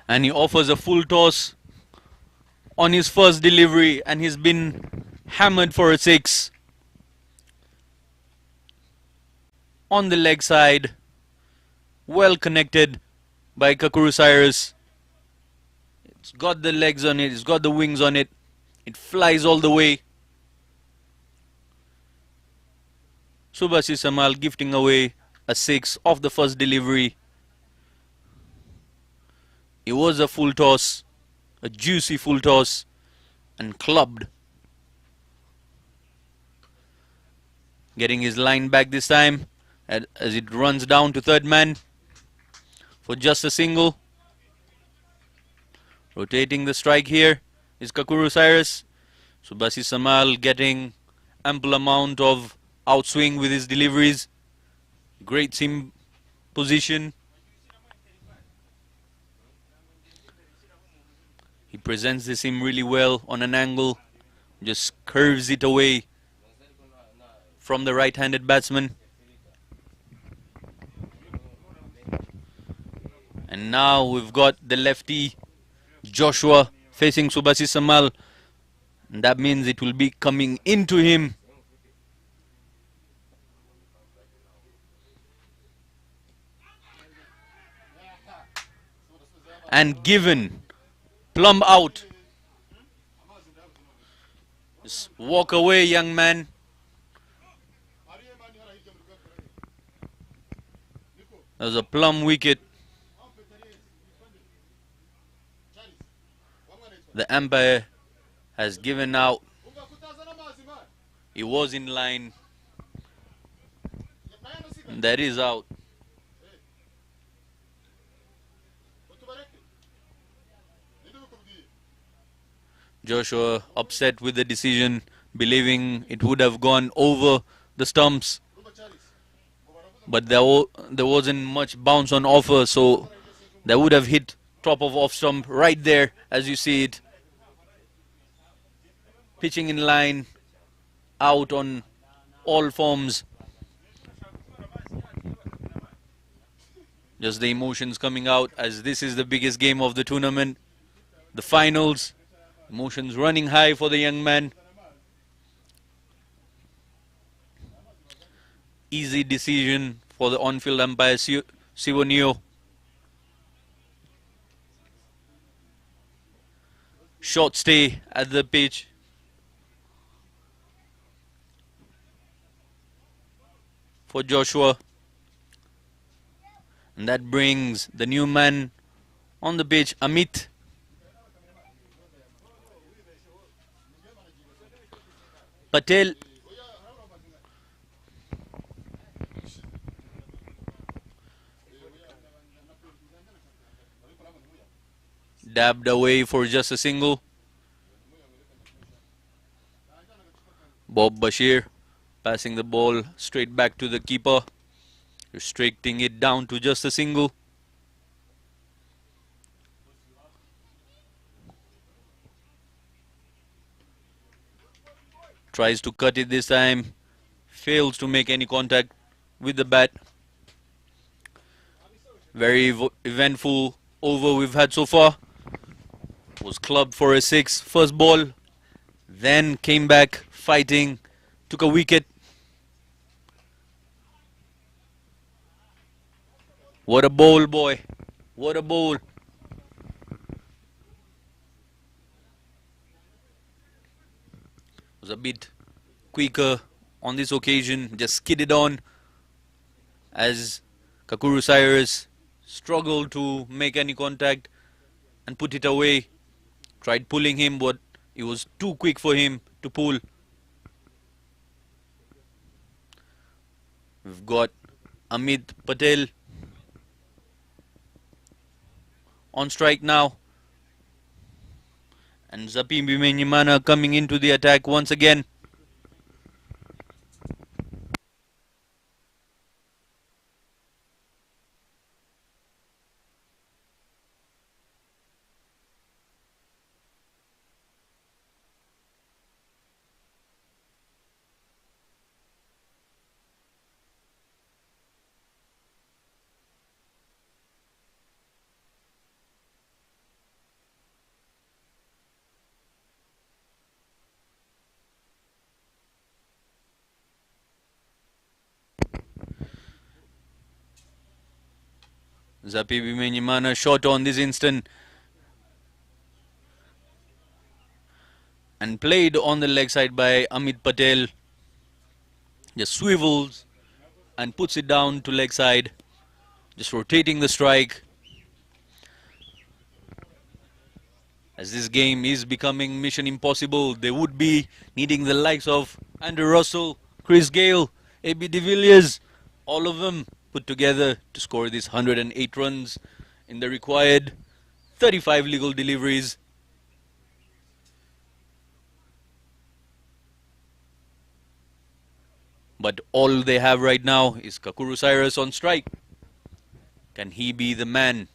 And he offers a full toss on his first delivery, and he's been hammered for a 6. On the leg side, well connected by Kakuru Cyrus. It's got the legs on it, it's got the wings on it. It flies all the way. Subhasis Samal gifting away a 6 off the first delivery. It was a full toss, a juicy full toss, and clubbed. Getting his line back this time as it runs down to third man for just a single. Rotating the strike here is Kakuru Cyrus. Subhasis Samal getting ample amount of outswing with his deliveries. Great seam position. He presents the seam really well on an angle. Just curves it away from the right-handed batsman. And now we've got the lefty Joshua facing Subhasis Samal. And that means it will be coming into him. And given plumb out. Just walk away, young man. There's a plumb wicket. The umpire has given out. He was in line. And that is out. Joshua upset with the decision, believing it would have gone over the stumps. But there wasn't much bounce on offer, so that would have hit top of off stump right there as you see it. Pitching in line, out on all forms. Just the emotions coming out as this is the biggest game of the tournament. The finals. Emotions running high for the young man. Easy decision for the on-field umpire Sivonio. Short stay at the pitch. For Joshua. And that brings the new man on the pitch, Amit. Patel. Dabbed away for just a single. Bob Bashir passing the ball straight back to the keeper, restricting it down to just a single. Tries to cut it this time, fails to make any contact with the bat. Very eventful over we've had so far. Was clubbed for a 6 first ball, then came back fighting, took a wicket. What a bowl, boy. What a bowl. Was a bit quicker on this occasion, just skidded on as Kakuru Cyrus struggled to make any contact and put it away. Tried pulling him, but it was too quick for him to pull. We've got Amit Patel on strike now. And Zapi Bimenyimana coming into the attack once again. Zapi Bimenyimana shot on this instant and played on the leg side by Amit Patel. Just swivels and puts it down to leg side, just rotating the strike. As this game is becoming mission impossible, they would be needing the likes of Andrew Russell, Chris Gale, A.B. de Villiers, all of them put together to score these 108 runs in the required 35 legal deliveries. But all they have right now is Kakuru Cyrus on strike. Can he be the man?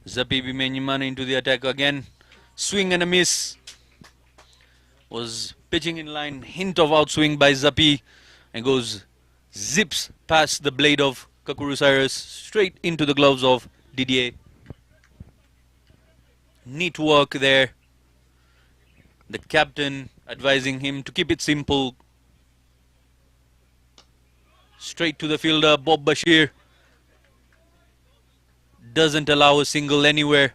Zapi Bimenyimana into the attack again. Swing and a miss. Was pitching in line. Hint of outswing by Zapi. And goes zips past the blade of Kakuru Cyrus straight into the gloves of Didier. Neat work there. The captain advising him to keep it simple. Straight to the fielder, Bob Bashir. Doesn't allow a single anywhere.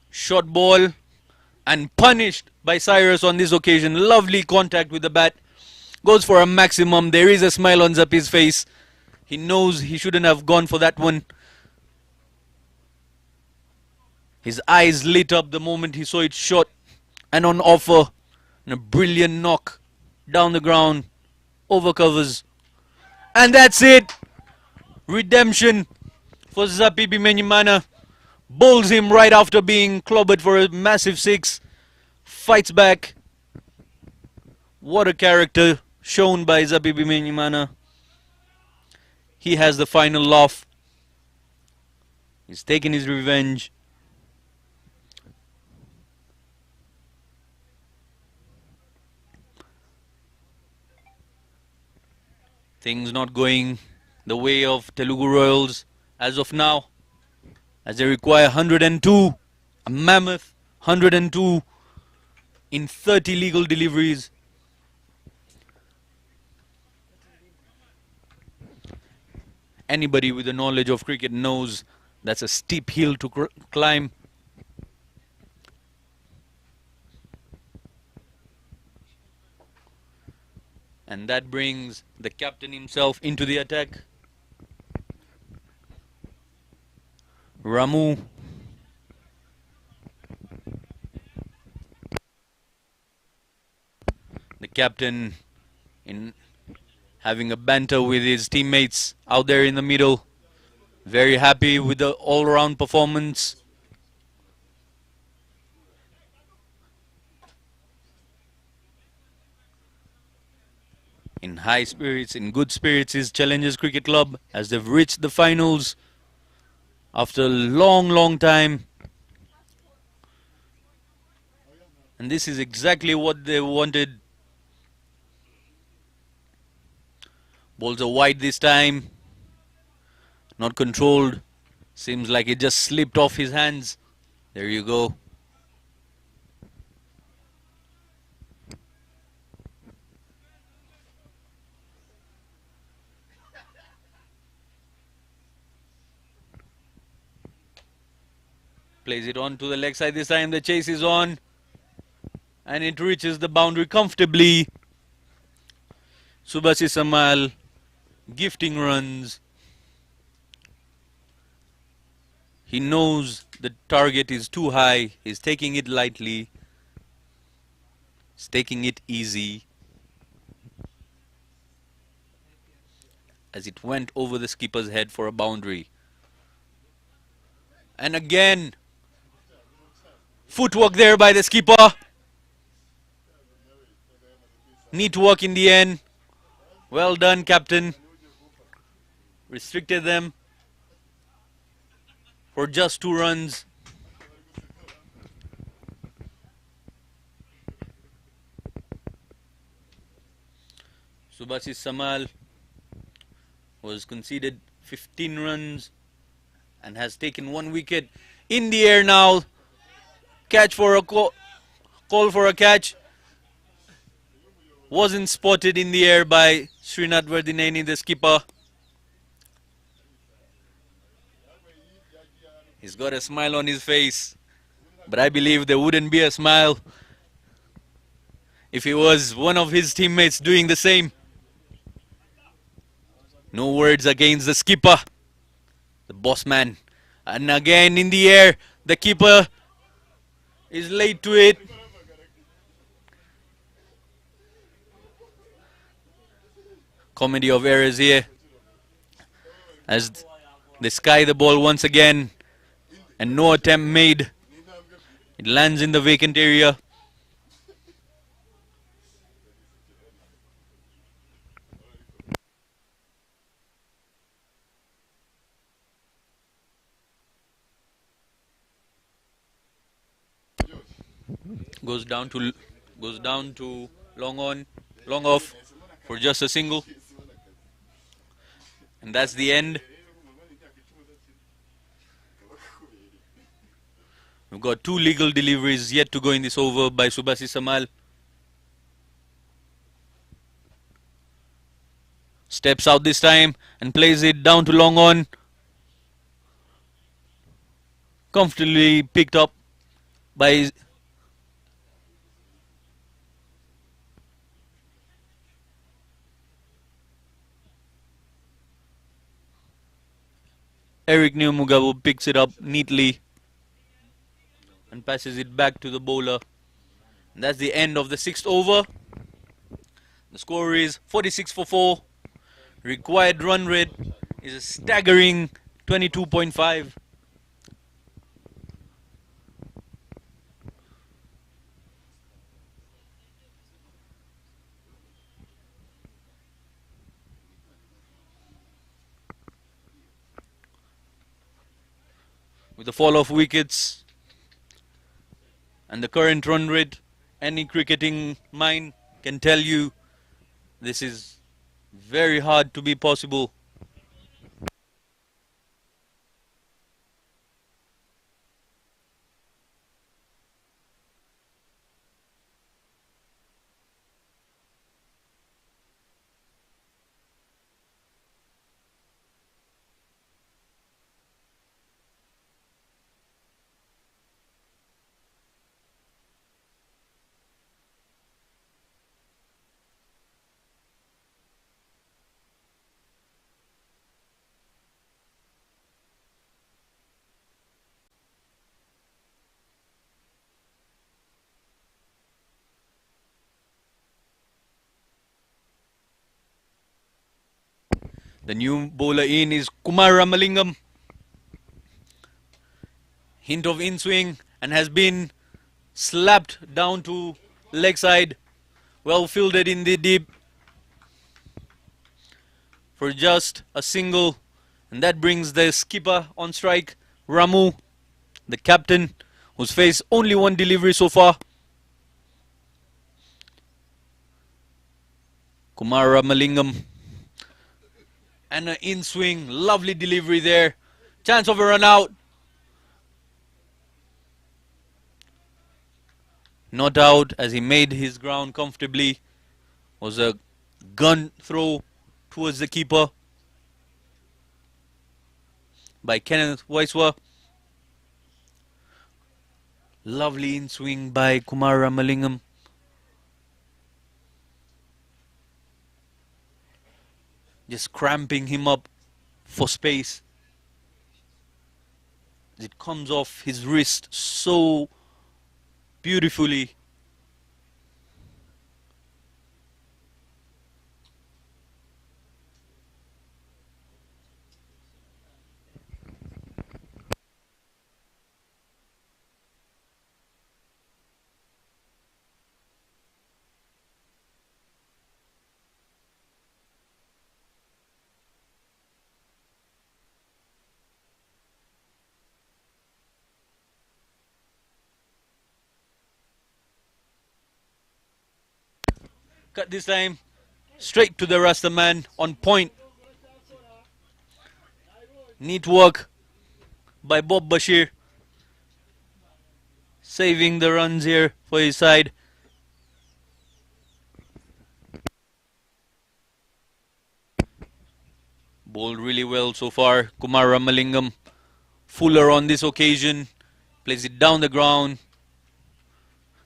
Short ball and punished by Cyrus on this occasion. Lovely contact with the bat. Goes for a maximum. There is a smile on Zapi's face. He knows he shouldn't have gone for that one. His eyes lit up the moment he saw it shot and on offer. And a brilliant knock down the ground. Over covers. And that's it. Redemption for Zapi Bimenyimana. Bowls him right after being clobbered for a massive 6. Fights back. What a character shown by Zapi Bimenyimana. He has the final laugh. He's taken his revenge. Things not going the way of Telugu Royals as of now, as they require 102, a mammoth 102 in 30 legal deliveries. Anybody with a knowledge of cricket knows that's a steep hill to climb. And that brings the captain himself into the attack. Ramu. The captain in having a banter with his teammates out there in the middle. Very happy with the all-round performance. In high spirits, in good spirits is Challengers Cricket Club as they've reached the finals after a long time. And this is exactly what they wanted. Balls are wide this time. Not controlled. Seems like it just slipped off his hands. There you go. Plays it on to the leg side this time. The chase is on. And it reaches the boundary comfortably. Subhasis Samal gifting runs. He knows the target is too high. He's taking it lightly. He's taking it easy. As it went over the skipper's head for a boundary. And again, footwork there by the skipper. Neat work in the end. Well done, captain. Restricted them for just 2 runs. Subhasis Samal was conceded 15 runs and has taken 1 wicket. In the air now. Catch for a call for a catch. Wasn't spotted in the air by Srinath Vardineni, the skipper. He's got a smile on his face, but I believe there wouldn't be a smile if it was one of his teammates doing the same. No words against the skipper, the boss man. And again in the air, the keeper is late to it. Comedy of errors here as they sky the ball once again and no attempt made. It lands in the vacant area. Goes down to long off for just a single. And that's the end. We've got 2 legal deliveries yet to go in this over by Subhasis Samal. Steps out this time and plays it down to long on. Comfortably picked up by Eric Neomugabu. Picks it up neatly and passes it back to the bowler. And that's the end of the 6th over. The score is 46 for 4. Required run rate is a staggering 22.5. With the fall of wickets and the current run rate, any cricketing mind can tell you this is Very hard to be possible. The new bowler in is Kumar Ramalingam. Hint of in swing and has been slapped down to leg side. Well fielded in the deep for just a single. And that brings the skipper on strike, Ramu, the captain, who's faced only one delivery so far. Kumar Ramalingam. And an in swing, lovely delivery there. Chance of a run out. Not out as he made his ground comfortably. Was a gun throw towards the keeper by Kenneth Waiswa. Lovely in swing by Kumar Ramalingam. Just cramping him up for space. It comes off his wrist so beautifully. Cut this time, straight to the Rasta man, on point. Neat work by Bob Bashir, saving the runs here for his side. Bowled really well so far, Kumar Ramalingam. Fuller on this occasion, plays it down the ground.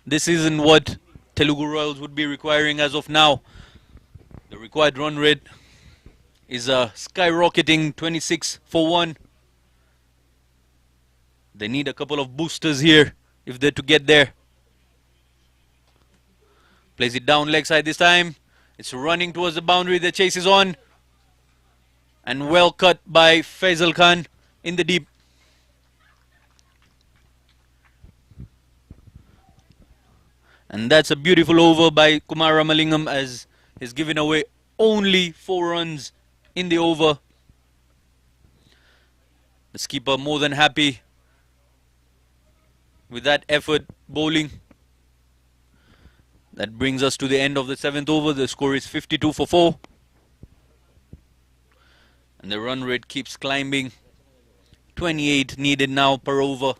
This isn't what Telugu Royals would be requiring as of now. The required run rate is skyrocketing, 26 for 1. They need a couple of boosters here if they're to get there. Plays it down leg side this time. It's running towards the boundary. The chase is on. And well cut by Faisal Khan in the deep. And that's a beautiful over by Kumar Ramalingam as he's given away only 4 runs in the over. The skipper more than happy with that effort bowling. That brings us to the end of the 7th over. The score is 52 for 4. And the run rate keeps climbing. 28 needed now per over.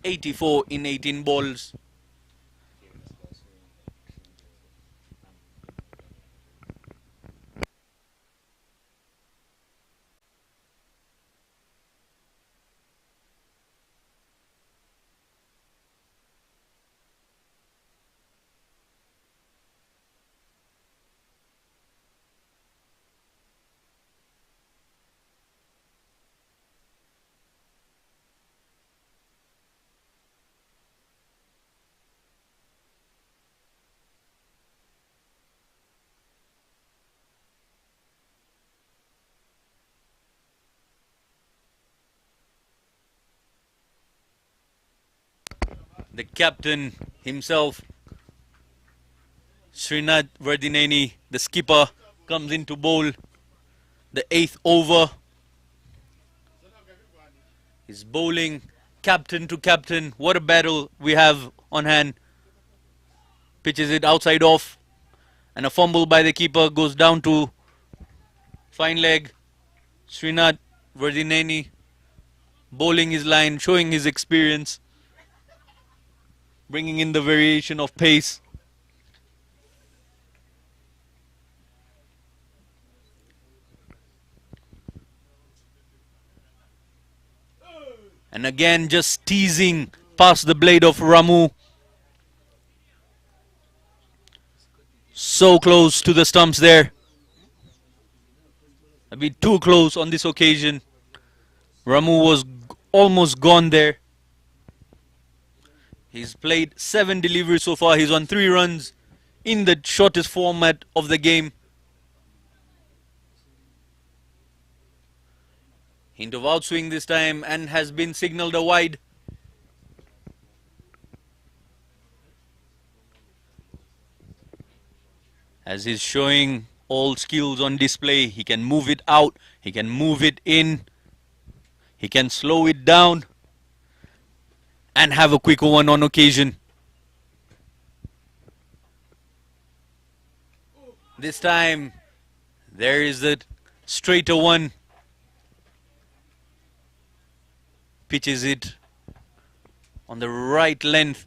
84 in 18 balls. The captain himself, Srinath Vardineni, the skipper, comes in to bowl the 8th over. He's bowling captain to captain. What a battle we have on hand. Pitches it outside off. And a fumble by the keeper goes down to Fine leg. Srinath Vardineni bowling his line, showing his experience, bringing in the variation of pace. And again just teasing past the blade of Ramu. So close to the stumps there. A bit too close on this occasion. Ramu was almost gone there. He's played 7 deliveries so far. He's on 3 runs in the shortest format of the game. Hint of outswing this time and has been signalled a wide. As he's showing all skills on display, he can move it out, he can move it in, he can slow it down and have a quicker one on occasion. This time there is the straighter one. Pitches it on the right length.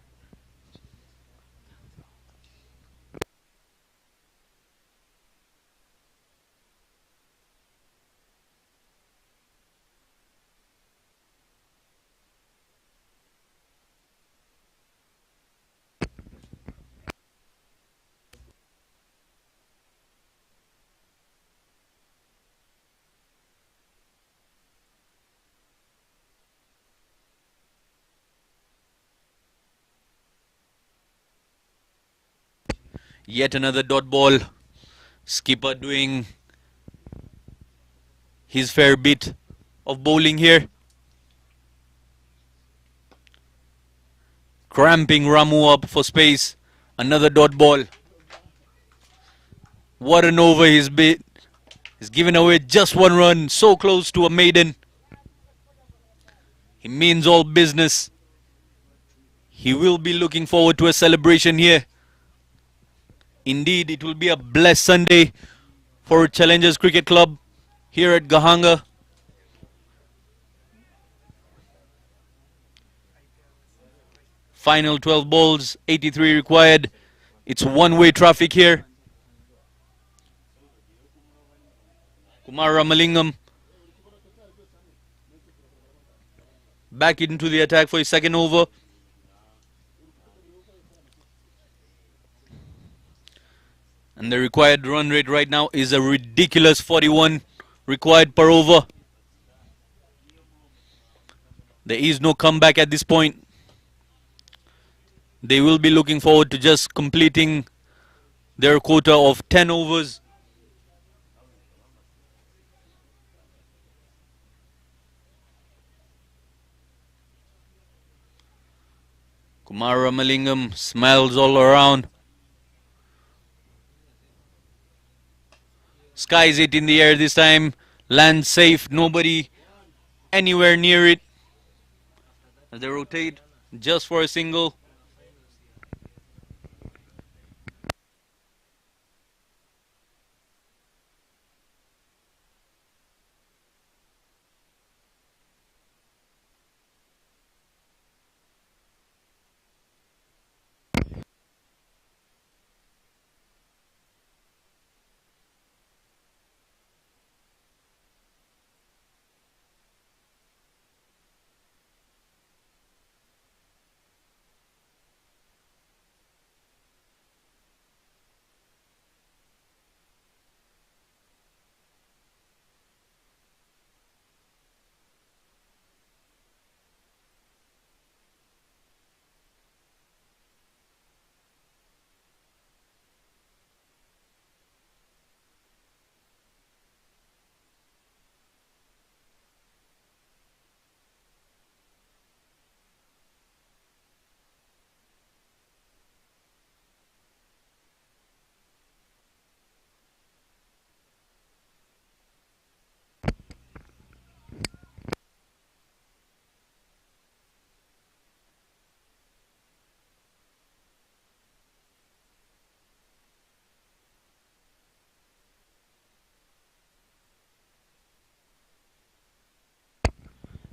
Yet another dot ball. Skipper doing his fair bit of bowling here. Cramping Ramu up for space. Another dot ball. What an over he's bit. He's given away just 1 run. So close to a maiden. He means all business. He will be looking forward to a celebration here. Indeed, it will be a blessed Sunday for Challengers Cricket Club here at Gahanga. Final 12 balls, 83 required. It's one-way traffic here. Kumar Ramalingam back into the attack for his second over. And the required run rate right now is a ridiculous 41 required per over. There is no comeback at this point. They will be looking forward to just completing their quota of 10 overs. Kumar Ramalingam smiles all around. Skies it in the air this time. Lands safe. Nobody anywhere near it. As they rotate just for a single.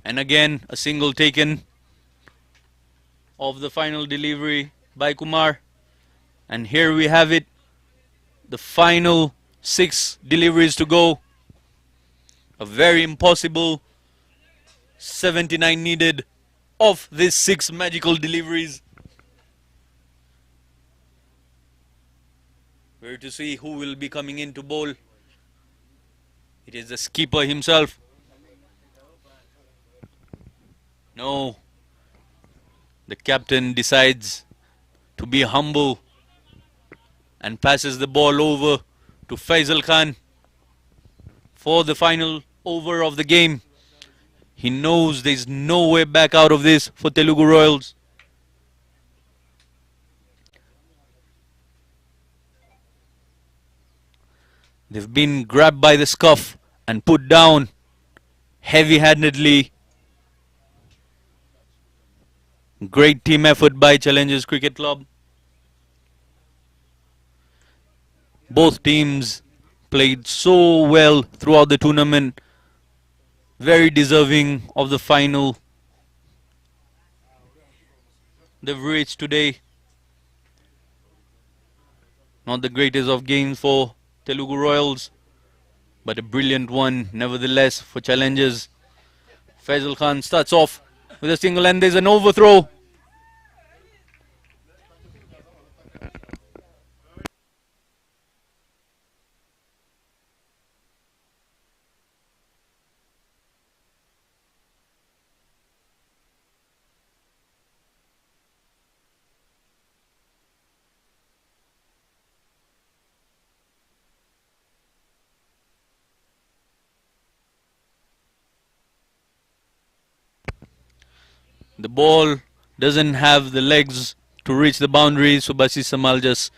And again, a single taken of the final delivery by Kumar. And here we have it. The final 6 deliveries to go. A very impossible 79 needed of these 6 magical deliveries. We're to see who will be coming in to bowl. It is the skipper himself. No. The captain decides to be humble and passes the ball over to Faisal Khan for the final over of the game. He knows there's no way back out of this for Telugu Royals. They've been grabbed by the scuff and put down heavy-handedly. Great team effort by Challengers Cricket Club. Both teams played so well throughout the tournament. Very deserving of the final they've reached today. Not the greatest of games for Telugu Royals, but a brilliant one nevertheless for Challengers. Faisal Khan starts off with a single and there's an overthrow. The ball doesn't have the legs to reach the boundary, so Basi Samal just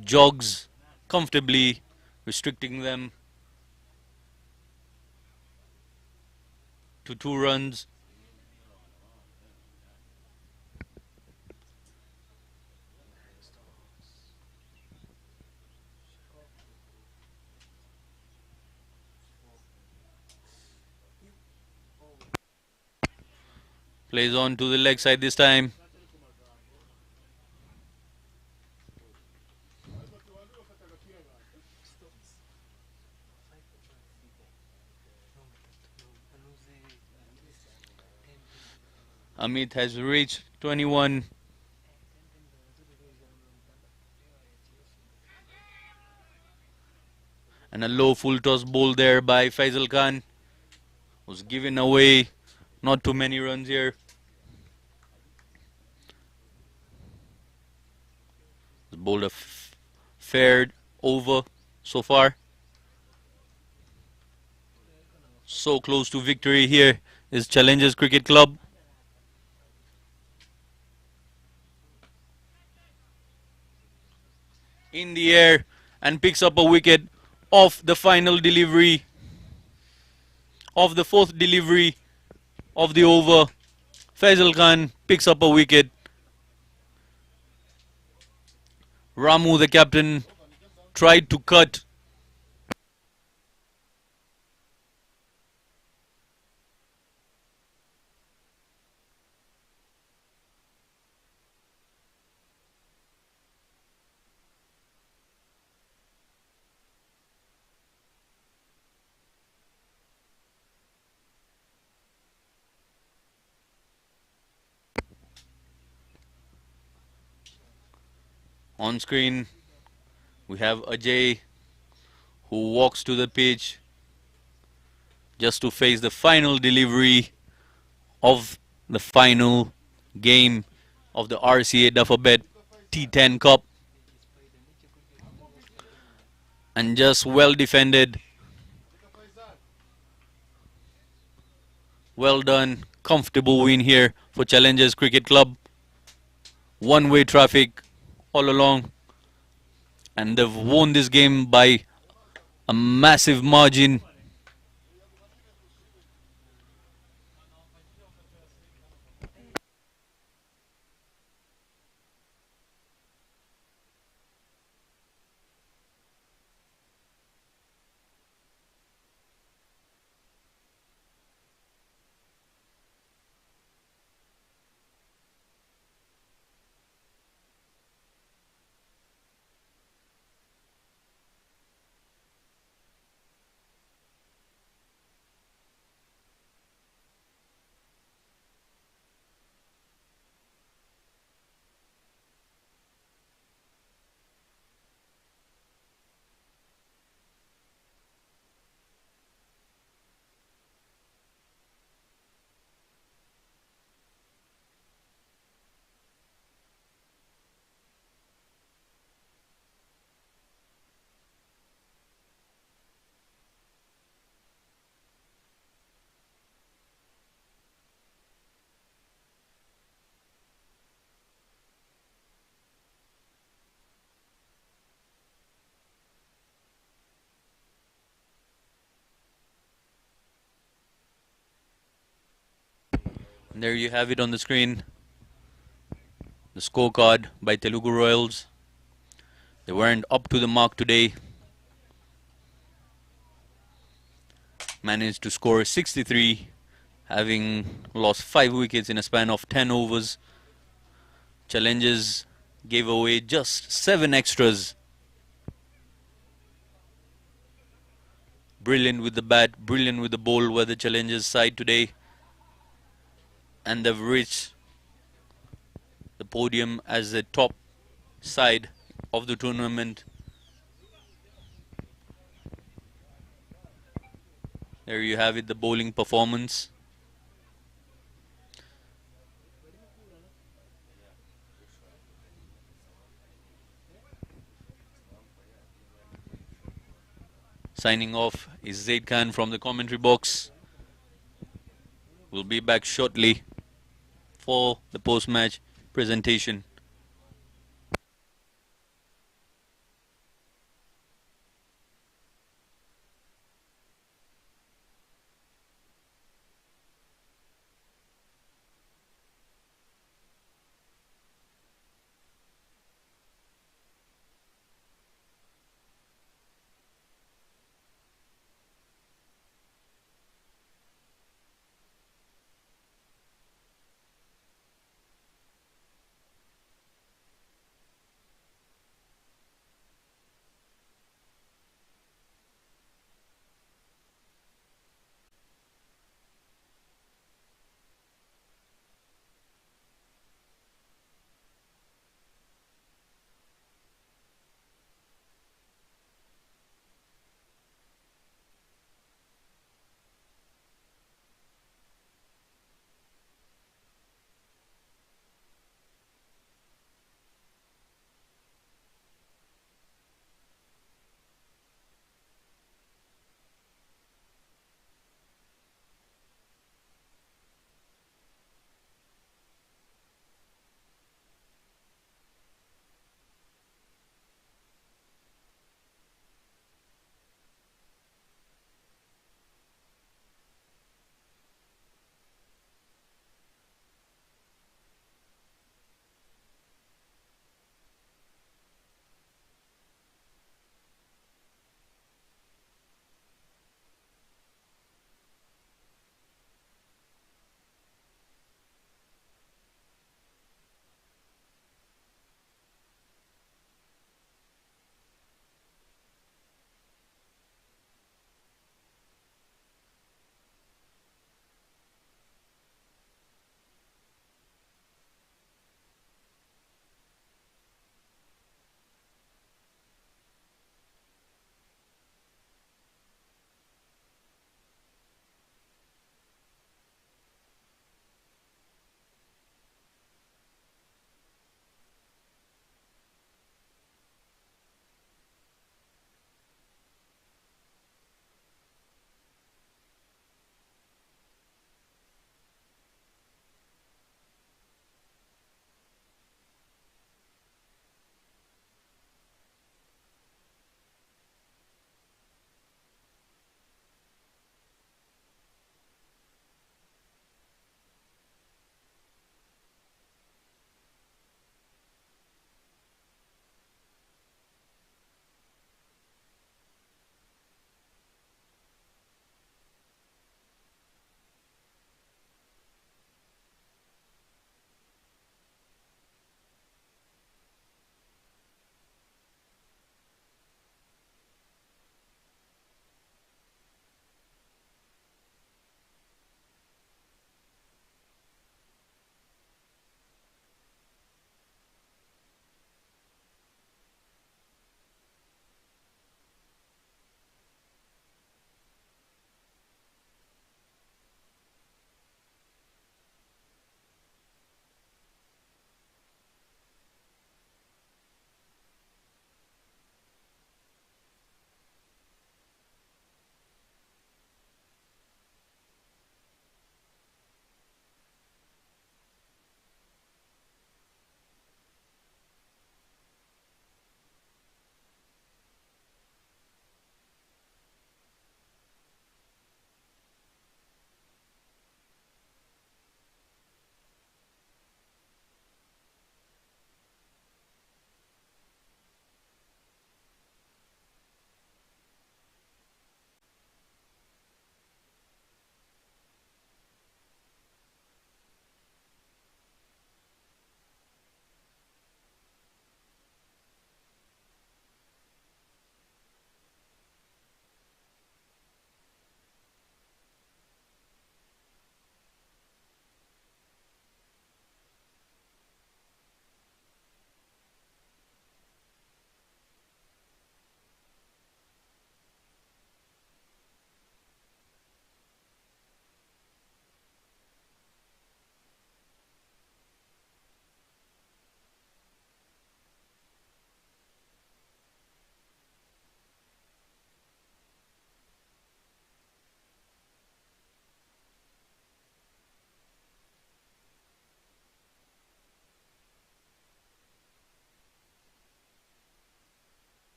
jogs comfortably, restricting them to 2 runs. Plays on to the leg side this time. Amit has reached 21. And a low full toss ball there by Faisal Khan. Was given away. Not too many runs here. The bowler fared over so far. So close to victory here is Challengers Cricket Club. In the air and picks up a wicket off the final delivery of the 4th delivery of the over. Faisal Khan picks up a wicket. Ramu, the captain, tried to cut. On screen, we have Ajay, who walks to the pitch just to face the final delivery of the final game of the RCA Dafabet T10 Cup. And just well defended. Well done. Comfortable win here for Challengers Cricket Club. One-way traffic all along. And they've won this game by a massive margin. And there you have it on the screen. The scorecard by Telugu Royals. They weren't up to the mark today. Managed to score 63, having lost 5 wickets in a span of 10 overs. Challenges gave away just 7 extras. Brilliant with the bat, brilliant with the ball were the Challengers side today. And they've reached the podium as the top side of the tournament. There you have it, the bowling performance. Signing off is Zaid Khan from the commentary box. We'll be back shortly for the post-match presentation.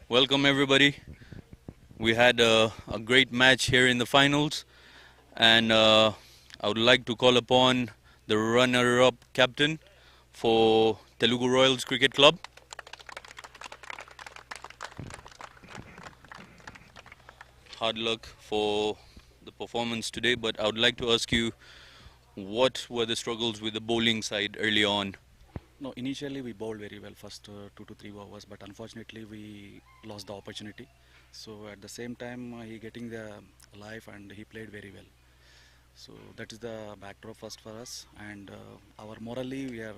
Welcome everybody. We had a great match here in the finals, and I would like to call upon the runner-up captain for Telugu Royals Cricket Club. Hard luck for the performance today, but I would like to ask you, what were the struggles with the bowling side early on? No, initially we bowled very well first 2 to 3 overs, but unfortunately we lost the opportunity. So at the same time he getting the life and he played very well. So that is the backdrop first for us, and our morally we are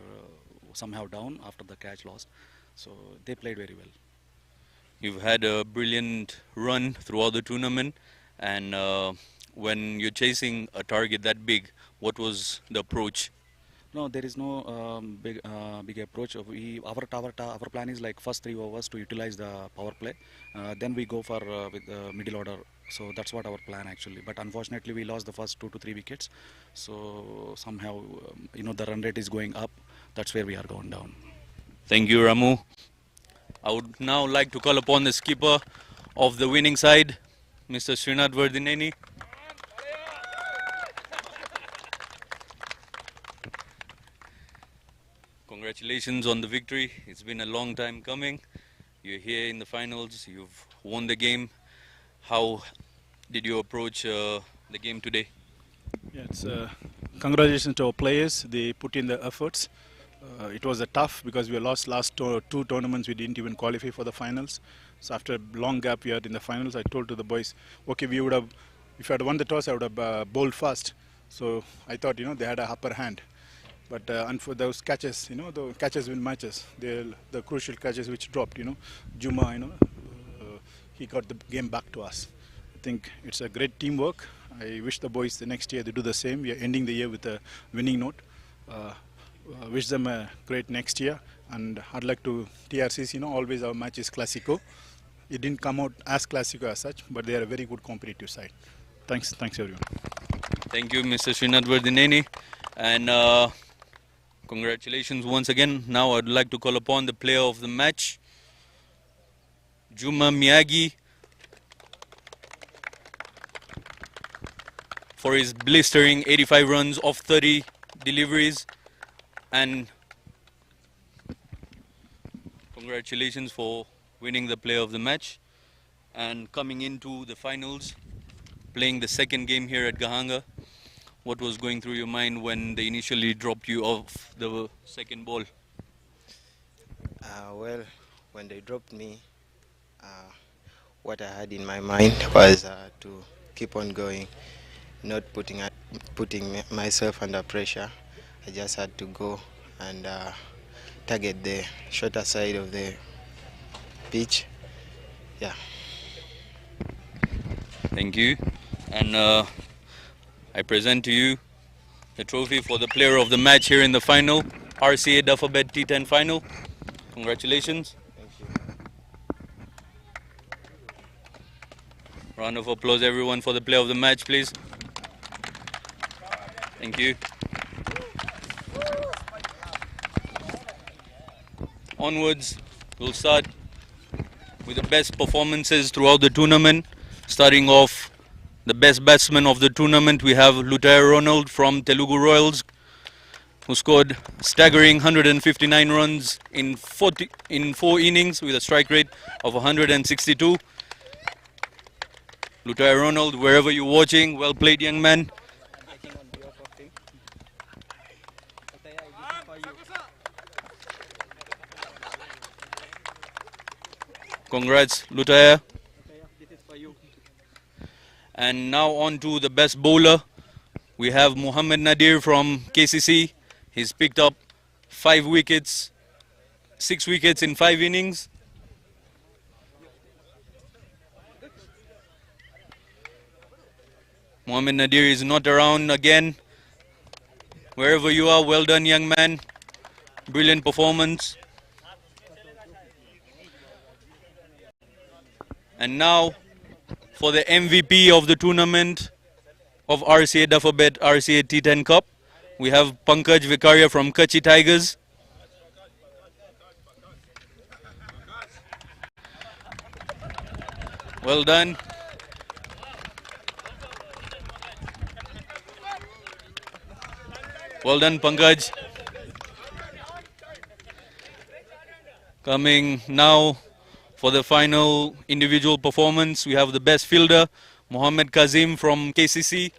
somehow down after the catch lost. So they played very well. You've had a brilliant run throughout the tournament, and when you're chasing a target that big, what was the approach? No, there is no big approach. Our plan is like first 3 overs to utilize the power play. Then we go for with the middle order. So that's what our plan actually. But unfortunately, we lost the first 2 to 3 wickets. So somehow, the run rate is going up. That's where we are going down. Thank you, Ramu. I would now like to call upon the skipper of the winning side, Mr. Srinath Vardineni. Congratulations on the victory. It's been a long time coming. You're here in the finals. You've won the game. How did you approach the game today? Yeah, congratulations to our players. They put in the efforts. It was a tough because we lost last two tournaments. We didn't even qualify for the finals. So after a long gap we had in the finals, I told to the boys, okay, we would have, if I had won the toss, I would have bowled fast. So I thought, they had a upper hand. But and for those catches, the catches win matches. The crucial catches which dropped, Juma, he got the game back to us. I think it's a great teamwork. I wish the boys the next year they do the same. We are ending the year with a winning note. Wish them a great next year. And I'd like to TRCs, always our match is Classico. It didn't come out as Classico as such, but they are a very good competitive side. Thanks everyone. Thank you, Mr. Srinath Vardineni. And congratulations once again. Now I'd like to call upon the player of the match, Juma Miyagi, for his blistering 85 runs off 30 deliveries. And congratulations for winning the player of the match and coming into the finals, playing the second game here at Gahanga. What was going through your mind when they initially dropped you off the second ball? Well, when they dropped me, what I had in my mind was to keep on going, not putting myself under pressure. I just had to go and target the shorter side of the pitch. Yeah. Thank you. And I present to you the trophy for the player of the match here in the final, RCA Dafabet T10 final. Congratulations. Thank you. Round of applause everyone for the player of the match, please. Thank you. Onwards, we'll start with the best performances throughout the tournament. Starting off, the best batsman of the tournament, we have Lutaya Ronald from Telugu Royals, who scored staggering 159 runs in 4 innings with a strike rate of 162. Lutaya Ronald, wherever you're watching, well played, young man. Congrats, Lutaya. And now on to the best bowler. We have Muhammad Nadir from KCC. He's picked up 6 wickets in 5 innings. Muhammad Nadir is not around again. Wherever you are, well done, young man. Brilliant performance. And now, for the MVP of the tournament of RCA Dafabet RCA T10 Cup, we have Pankaj Vikaria from KUTCHI Tigers. Well done. Well done, Pankaj. Coming now for the final individual performance, we have the best fielder, Mohammed Kazim from KCC.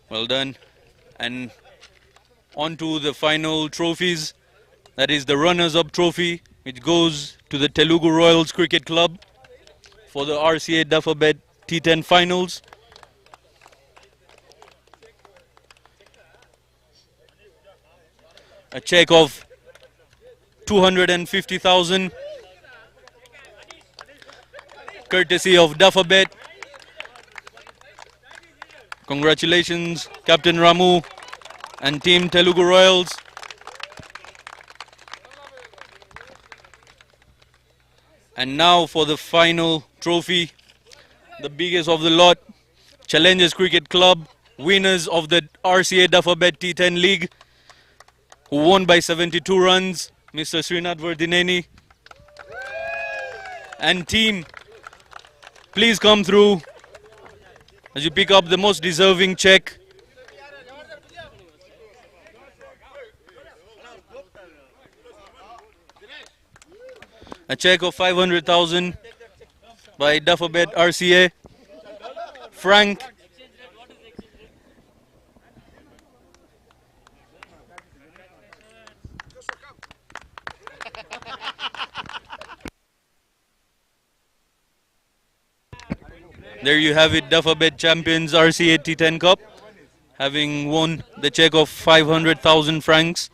Well done. And on to the final trophies. That is the runners-up trophy, which goes to the Telugu Royals Cricket Club for the RCA Dafabet T10 finals. A check of 250,000 courtesy of Dafabet. Congratulations, Captain Ramu and Team Telugu Royals. And now for the final trophy, the biggest of the lot, Challengers Cricket Club, winners of the RCA Dafabet T10 League, who won by 72 runs, Mr. Srinath Vardineni. And team, please come through as you pick up the most deserving check. A check of 500,000 by Dafabet RCA. Frank. There you have it, Dafabet champions RCA T10 Cup, having won the check of 500,000 francs.